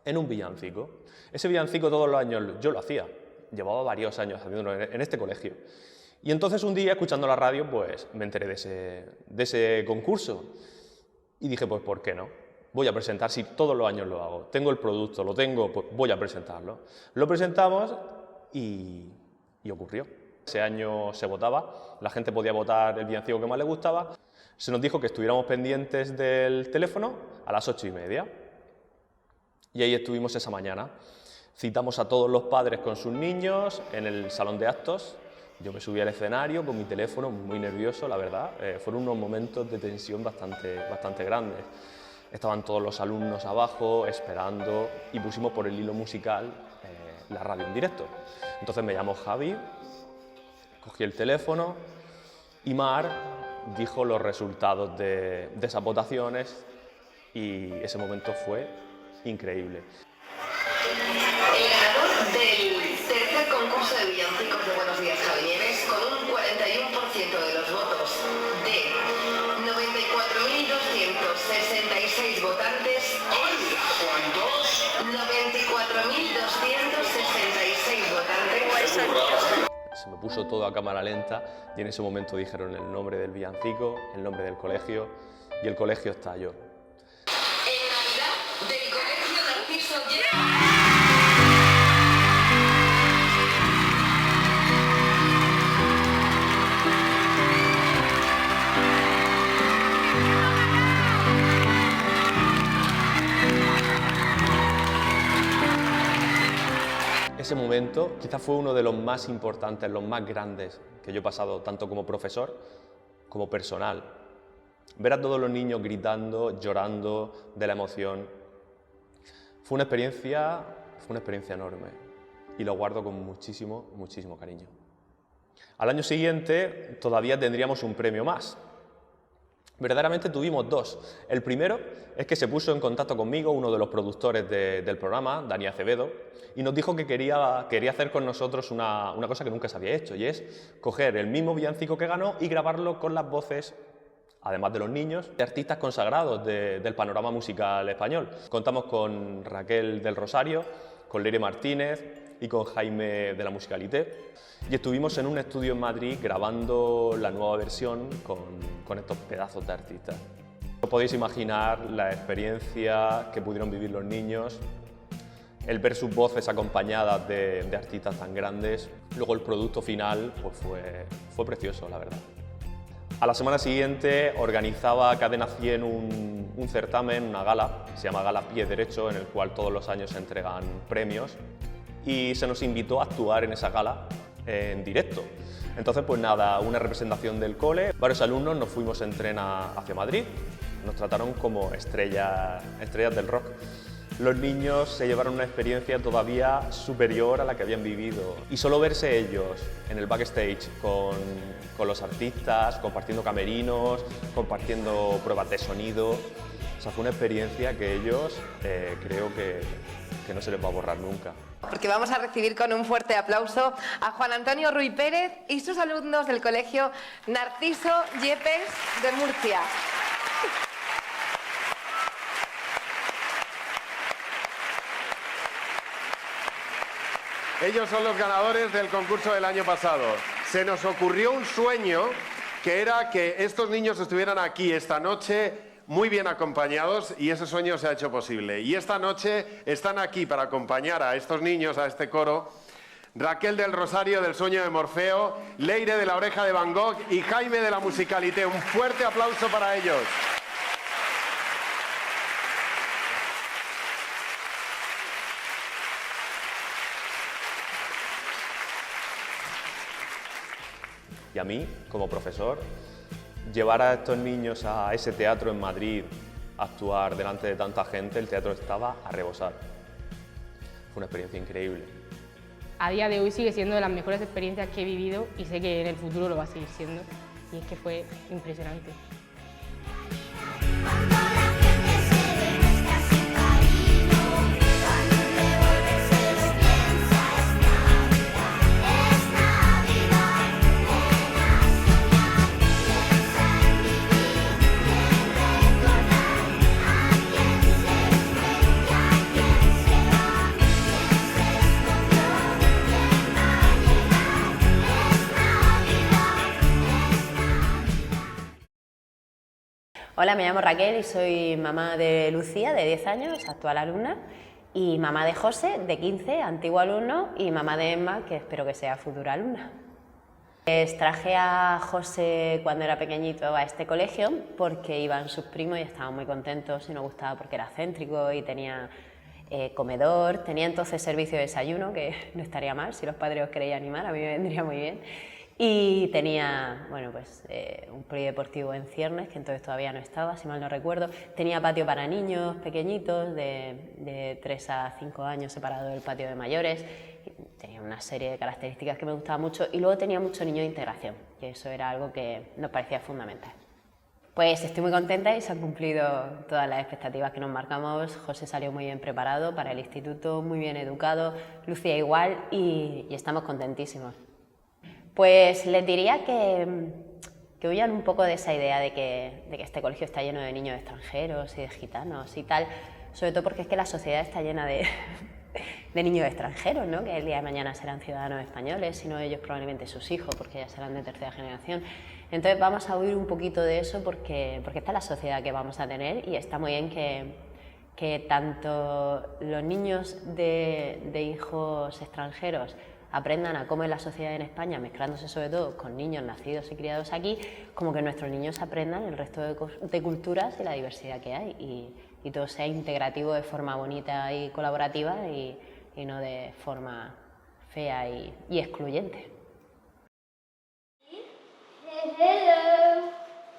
en un villancico. Ese villancico todos los años yo lo hacía, llevaba varios años haciéndolo en este colegio. Y entonces un día, escuchando la radio, pues me enteré de ese concurso y dije, pues ¿por qué no? Voy a presentar, si todos los años lo hago, tengo el producto, lo tengo, pues voy a presentarlo. Lo presentamos y ocurrió. Ese año se votaba, la gente podía votar el villancico que más le gustaba. Se nos dijo que estuviéramos pendientes del teléfono a las 8:30. Y ahí estuvimos esa mañana. Citamos a todos los padres con sus niños en el salón de actos. Yo me subí al escenario con mi teléfono, muy nervioso, la verdad. Fueron unos momentos de tensión bastante grandes. Estaban todos los alumnos abajo esperando y pusimos por el hilo musical la radio en directo. Entonces me llamó Javi, cogí el teléfono y Mar dijo los resultados de esas votaciones y ese momento fue increíble. El ganador del tercer concurso de villancicos de Buenos Días Javi Nieves, con un 41% de los votos de 94.266 votantes, ¿cuántos? 94.266 votantes. Se me puso todo a cámara lenta y en ese momento dijeron el nombre del villancico, el nombre del colegio y el colegio estalló. En Navidad del Colegio Narciso Yepes. Ese momento quizás fue uno de los más importantes, los más grandes que yo he pasado, tanto como profesor como personal. Ver a todos los niños gritando, llorando de la emoción, fue una experiencia enorme y lo guardo con muchísimo cariño. Al año siguiente todavía tendríamos un premio más. Verdaderamente tuvimos dos. El primero es que se puso en contacto conmigo uno de los productores del programa, Dani Acevedo, y nos dijo que quería hacer con nosotros una cosa que nunca se había hecho, y es coger el mismo villancico que ganó y grabarlo con las voces, además de los niños, de artistas consagrados del panorama musical español. Contamos con Raquel del Rosario, con Leire Martínez y con Jaime de la Musicalité. Y estuvimos en un estudio en Madrid grabando la nueva versión con estos pedazos de artistas. No podéis imaginar la experiencia que pudieron vivir los niños, el ver sus voces acompañadas de artistas tan grandes. Luego el producto final pues fue precioso, la verdad. A la semana siguiente organizaba Cadena 100 un certamen, una gala, se llama Gala Pie Derecho, en el cual todos los años se entregan premios y se nos invitó a actuar en esa gala en directo. Entonces, pues nada, una representación del cole, varios alumnos nos fuimos en tren hacia Madrid, nos trataron como estrellas del rock. Los niños se llevaron una experiencia todavía superior a la que habían vivido y solo verse ellos en el backstage con los artistas, compartiendo camerinos, compartiendo pruebas de sonido, o sea, fue una experiencia que ellos creo que no se les va a borrar nunca. Porque vamos a recibir con un fuerte aplauso a Juan Antonio Ruy Pérez y sus alumnos del Colegio Narciso Yepes de Murcia. Ellos son los ganadores del concurso del año pasado. Se nos ocurrió un sueño que era que estos niños estuvieran aquí esta noche muy bien acompañados y ese sueño se ha hecho posible. Y esta noche están aquí para acompañar a estos niños, a este coro, Raquel del Rosario del Sueño de Morfeo, Leire de la Oreja de Van Gogh y Jaime de la Musicalité. Un fuerte aplauso para ellos. Y a mí, como profesor, llevar a estos niños a ese teatro en Madrid, a actuar delante de tanta gente, el teatro estaba a rebosar. Fue una experiencia increíble. A día de hoy sigue siendo de las mejores experiencias que he vivido y sé que en el futuro lo va a seguir siendo. Y es que fue impresionante. Cuando la gente se demuestra su cariño, cuando Hola, me llamo Raquel y soy mamá de Lucía, de 10 años, actual alumna, y mamá de José, de 15, antiguo alumno, y mamá de Emma, que espero que sea futura alumna. Traje a José cuando era pequeñito a este colegio porque iban sus primos y estaban muy contentos y nos gustaba porque era céntrico y tenía comedor, tenía entonces servicio de desayuno, que no estaría mal si los padres os queréis animar, a mí me vendría muy bien. Y tenía, bueno, pues, un polideportivo en ciernes, que entonces todavía no estaba, si mal no recuerdo. Tenía patio para niños pequeñitos, de 3 a 5 años, separado del patio de mayores. Tenía una serie de características que me gustaban mucho. Y luego tenía mucho niño de integración, que eso era algo que nos parecía fundamental. Pues estoy muy contenta y se han cumplido todas las expectativas que nos marcamos. José salió muy bien preparado para el instituto, muy bien educado, Lucía igual, y estamos contentísimos. Pues les diría que huyan un poco de esa idea de que este colegio está lleno de niños extranjeros y de gitanos y tal, sobre todo porque es que la sociedad está llena de niños extranjeros, ¿no? Que el día de mañana serán ciudadanos españoles, sino ellos probablemente sus hijos, porque ya serán de tercera generación. Entonces vamos a huir un poquito de eso porque esta es la sociedad que vamos a tener y está muy bien que tanto los niños de hijos extranjeros aprendan a cómo es la sociedad en España, mezclándose sobre todo con niños nacidos y criados aquí, como que nuestros niños aprendan el resto de culturas y la diversidad que hay y todo sea integrativo de forma bonita y colaborativa y no de forma fea y excluyente. Hello,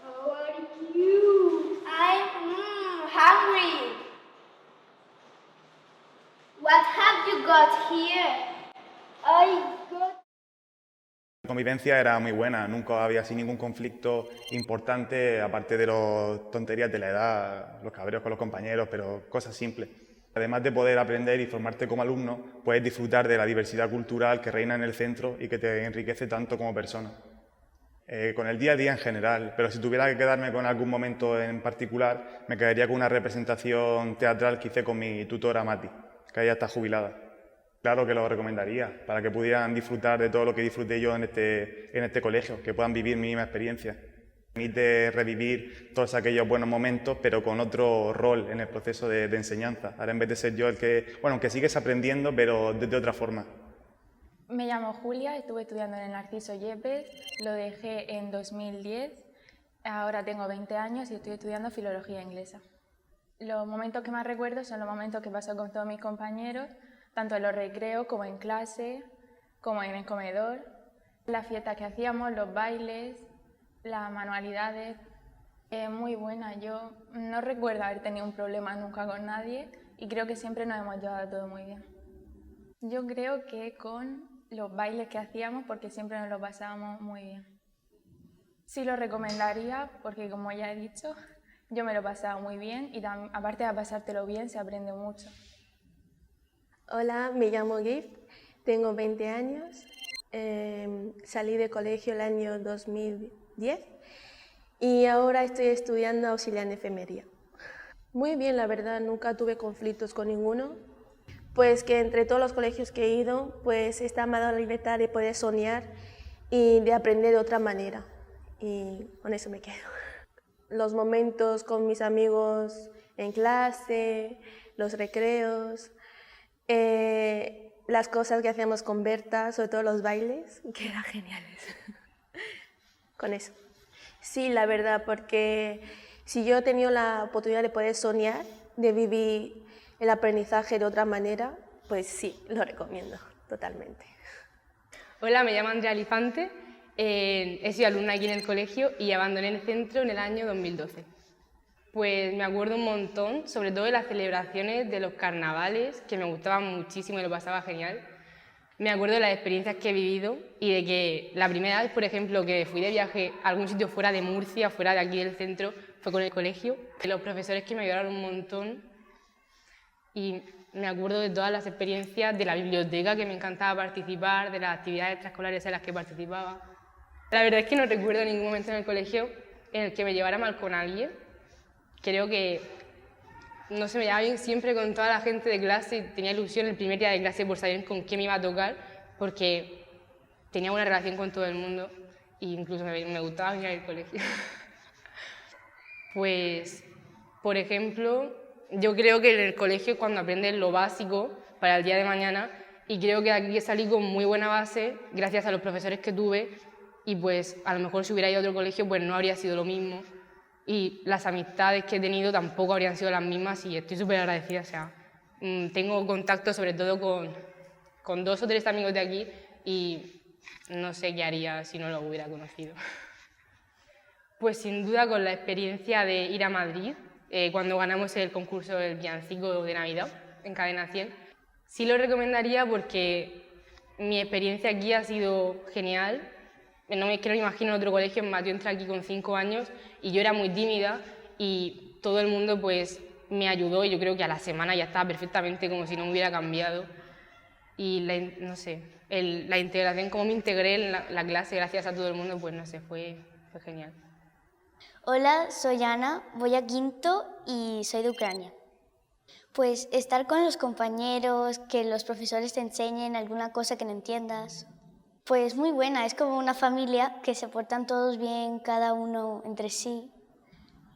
how are you? I'm hungry. What have you got here? La convivencia era muy buena, nunca había así ningún conflicto importante, aparte de las tonterías de la edad, los cabreos con los compañeros, pero cosas simples. Además de poder aprender y formarte como alumno, puedes disfrutar de la diversidad cultural que reina en el centro y que te enriquece tanto como persona. Con el día a día en general, pero si tuviera que quedarme con algún momento en particular, me quedaría con una representación teatral que hice con mi tutora Mati, que ella está jubilada. Claro que lo recomendaría, para que pudieran disfrutar de todo lo que disfruté yo en este colegio, que puedan vivir mi misma experiencia. Permite revivir todos aquellos buenos momentos, pero con otro rol en el proceso de enseñanza. Ahora en vez de ser yo el que, bueno, aunque sigues aprendiendo, pero de otra forma. Me llamo Julia, estuve estudiando en el Narciso Yepes, lo dejé en 2010, ahora tengo 20 años y estoy estudiando filología inglesa. Los momentos que más recuerdo son los momentos que paso con todos mis compañeros, tanto en los recreos como en clase, como en el comedor, las fiestas que hacíamos, los bailes, las manualidades. Muy buena, yo no recuerdo haber tenido un problema nunca con nadie y creo que siempre nos hemos llevado todo muy bien. Yo creo que con los bailes que hacíamos, porque siempre nos lo pasábamos muy bien. Sí lo recomendaría porque, como ya he dicho, yo me lo pasaba muy bien y aparte de pasártelo bien, se aprende mucho. Hola, me llamo Gift, tengo 20 años, salí de colegio el año 2010 y ahora estoy estudiando auxiliar en enfermería. Muy bien, la verdad, nunca tuve conflictos con ninguno, pues que entre todos los colegios que he ido, pues esta me ha dado la libertad de poder soñar y de aprender de otra manera y con eso me quedo. Los momentos con mis amigos en clase, los recreos, las cosas que hacíamos con Berta, sobre todo los bailes, que eran geniales. Con eso. Sí, la verdad, porque si yo he tenido la oportunidad de poder soñar, de vivir el aprendizaje de otra manera, pues sí, lo recomiendo totalmente. Hola, me llamo Andrea Lifante, he sido alumna aquí en el colegio y abandoné el centro en el año 2012. Pues me acuerdo un montón, sobre todo de las celebraciones de los carnavales, que me gustaban muchísimo y lo pasaba genial. Me acuerdo de las experiencias que he vivido y de que la primera vez, por ejemplo, que fui de viaje a algún sitio fuera de Murcia, fuera de aquí del centro, fue con el colegio, de los profesores que me ayudaron un montón. Y me acuerdo de todas las experiencias de la biblioteca, que me encantaba participar, de las actividades extraescolares en las que participaba. La verdad es que no recuerdo ningún momento en el colegio en el que me llevara mal con alguien. Creo que no se me llevaba bien siempre con toda la gente de clase, tenía ilusión el primer día de clase por saber con quién me iba a tocar, porque tenía una relación con todo el mundo e incluso me gustaba venir al colegio. Pues, por ejemplo, yo creo que en el colegio es cuando aprendes lo básico para el día de mañana, y creo que aquí salí con muy buena base gracias a los profesores que tuve, y pues a lo mejor si hubiera ido a otro colegio pues no habría sido lo mismo, y las amistades que he tenido tampoco habrían sido las mismas, y estoy súper agradecida. O sea, tengo contacto sobre todo con 2 o 3 amigos de aquí, y no sé qué haría si no los hubiera conocido. Pues sin duda con la experiencia de ir a Madrid, cuando ganamos el concurso del villancico de Navidad en Cadena 100, sí lo recomendaría porque mi experiencia aquí ha sido genial. No me imagino en otro colegio, más yo entré aquí con 5 años y yo era muy tímida y todo el mundo pues me ayudó, y yo creo que a la semana ya estaba perfectamente como si no me hubiera cambiado. Y no sé, la integración, cómo me integré en la clase gracias a todo el mundo, pues no sé, fue genial. Hola, soy Ana, voy a quinto y soy de Ucrania. Pues estar con los compañeros, que los profesores te enseñen alguna cosa que no entiendas. Pues muy buena, es como una familia que se portan todos bien, cada uno entre sí.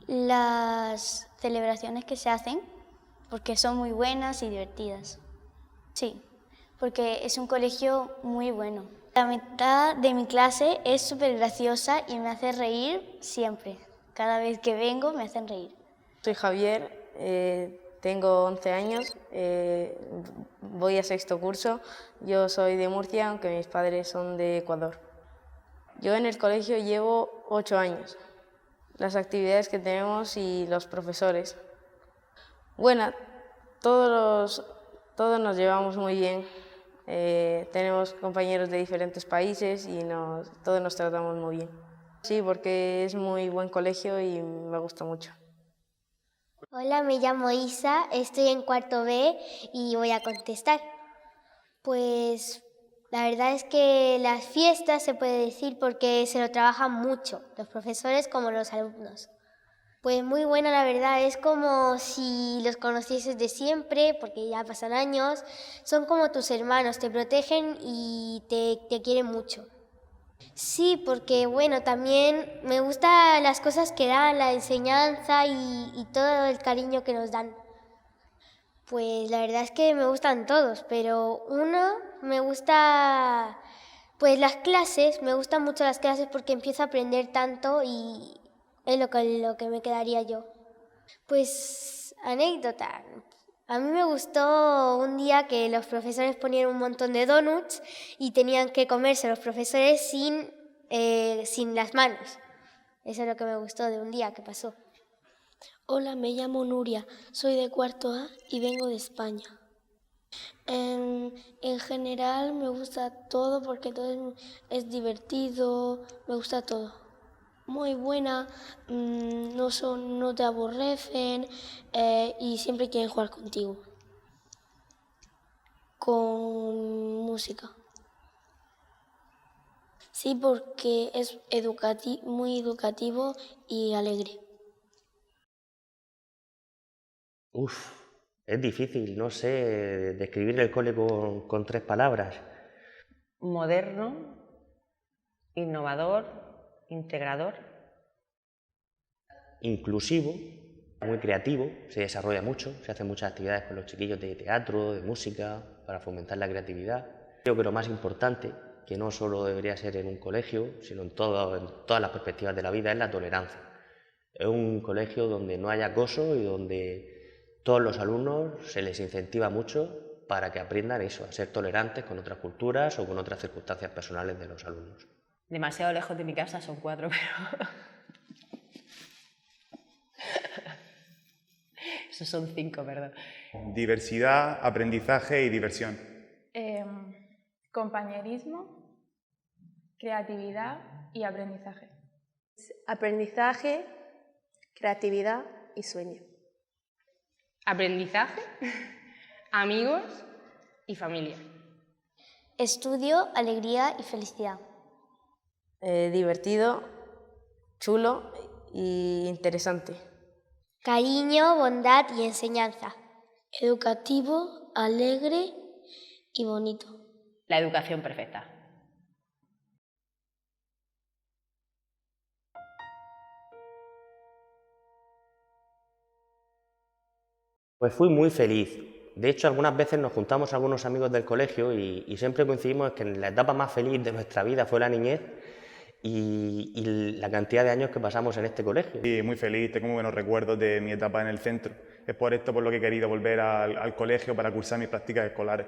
Las celebraciones que se hacen, porque son muy buenas y divertidas. Sí, porque es un colegio muy bueno. La mitad de mi clase es súper graciosa y me hace reír siempre. Cada vez que vengo me hacen reír. Soy Javier, tengo 11 años, voy a 6º curso. Yo soy de Murcia, aunque mis padres son de Ecuador. Yo en el colegio llevo 8 años. Las actividades que tenemos y los profesores. Bueno, todos nos llevamos muy bien. Tenemos compañeros de diferentes países y todos nos tratamos muy bien. Sí, porque es muy buen colegio y me gusta mucho. Hola, me llamo Isa, estoy en 4º B y voy a contestar. Pues la verdad es que las fiestas se puede decir porque se lo trabajan mucho, los profesores como los alumnos. Pues muy buena, la verdad, es como si los conocieses de siempre, porque ya pasan años, son como tus hermanos, te protegen y te quieren mucho. Sí, porque bueno, también me gustan las cosas que dan, la enseñanza y todo el cariño que nos dan. Pues la verdad es que me gustan todos, pero me gusta, pues las clases, me gustan mucho las clases porque empiezo a aprender tanto y es lo que me quedaría yo. Pues anécdota. A mí me gustó un día que los profesores ponían un montón de donuts y tenían que comerse los profesores sin las manos. Eso es lo que me gustó de un día que pasó. Hola, me llamo Nuria, soy de 4º A y vengo de España. En general me gusta todo porque todo es divertido, me gusta todo. Muy buena, no te aborrecen y siempre quieren jugar contigo. Con música. Sí, porque es muy educativo y alegre. Es difícil, no sé, describir el cole con 3 palabras. Moderno, innovador, integrador. Inclusivo, muy creativo, se desarrolla mucho, se hacen muchas actividades con los chiquillos de teatro, de música, para fomentar la creatividad. Creo que lo más importante, que no solo debería ser en un colegio, sino en todas las perspectivas de la vida, es la tolerancia. Es un colegio donde no hay acoso y donde todos los alumnos se les incentiva mucho para que aprendan eso, a ser tolerantes con otras culturas o con otras circunstancias personales de los alumnos. Demasiado lejos de mi casa, son 4, pero... Esos son 5, perdón. Diversidad, aprendizaje y diversión. Compañerismo, creatividad y aprendizaje. Aprendizaje, creatividad y sueño. Aprendizaje, amigos y familia. Estudio, alegría y felicidad. Divertido, chulo e interesante. Cariño, bondad y enseñanza. Educativo, alegre y bonito. La educación perfecta. Pues fui muy feliz. De hecho, algunas veces nos juntamos algunos amigos del colegio y siempre coincidimos en que la etapa más feliz de nuestra vida fue la niñez y la cantidad de años que pasamos en este colegio. Sí, muy feliz, tengo muy buenos recuerdos de mi etapa en el centro. Es por esto por lo que he querido volver al colegio para cursar mis prácticas escolares.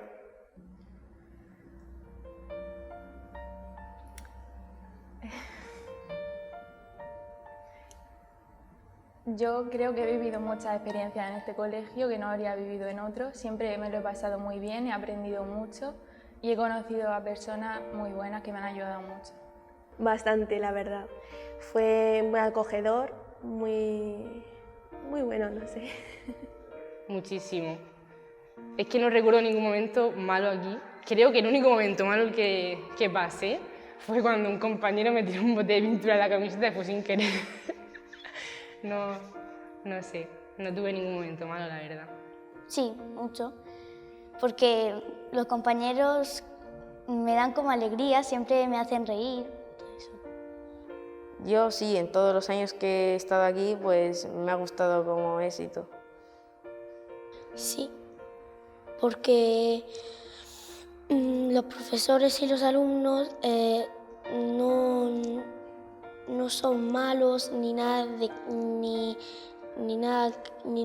Yo creo que he vivido muchas experiencias en este colegio que no habría vivido en otros. Siempre me lo he pasado muy bien, he aprendido mucho y he conocido a personas muy buenas que me han ayudado mucho. Bastante, la verdad. Fue muy acogedor, muy bueno, no sé. Muchísimo. Es que no recuerdo ningún momento malo aquí. Creo que el único momento malo que pasé fue cuando un compañero me tiró un bote de pintura en la camiseta y fue sin querer. No sé, no tuve ningún momento malo, la verdad. Sí, mucho, porque los compañeros me dan como alegría, siempre me hacen reír. Yo sí, en todos los años que he estado aquí, pues me ha gustado como éxito. Sí, porque los profesores y los alumnos no son malos ni nada, ni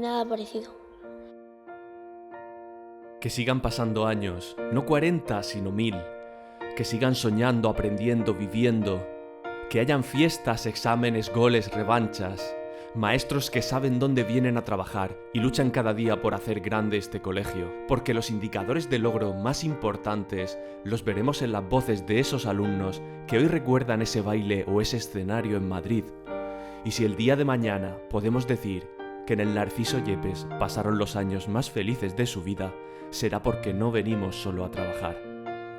nada parecido. Que sigan pasando años, no 40, sino 1000. Que sigan soñando, aprendiendo, viviendo. Que hayan fiestas, exámenes, goles, revanchas. Maestros que saben dónde vienen a trabajar y luchan cada día por hacer grande este colegio. Porque los indicadores de logro más importantes los veremos en las voces de esos alumnos que hoy recuerdan ese baile o ese escenario en Madrid. Y si el día de mañana podemos decir que en el Narciso Yepes pasaron los años más felices de su vida, será porque no venimos solo a trabajar.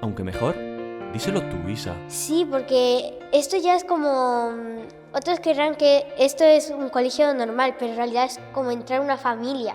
Aunque mejor, díselo tú, Isa. Sí, porque esto ya es como... Otros querrán que esto es un colegio normal, pero en realidad es como entrar a una familia.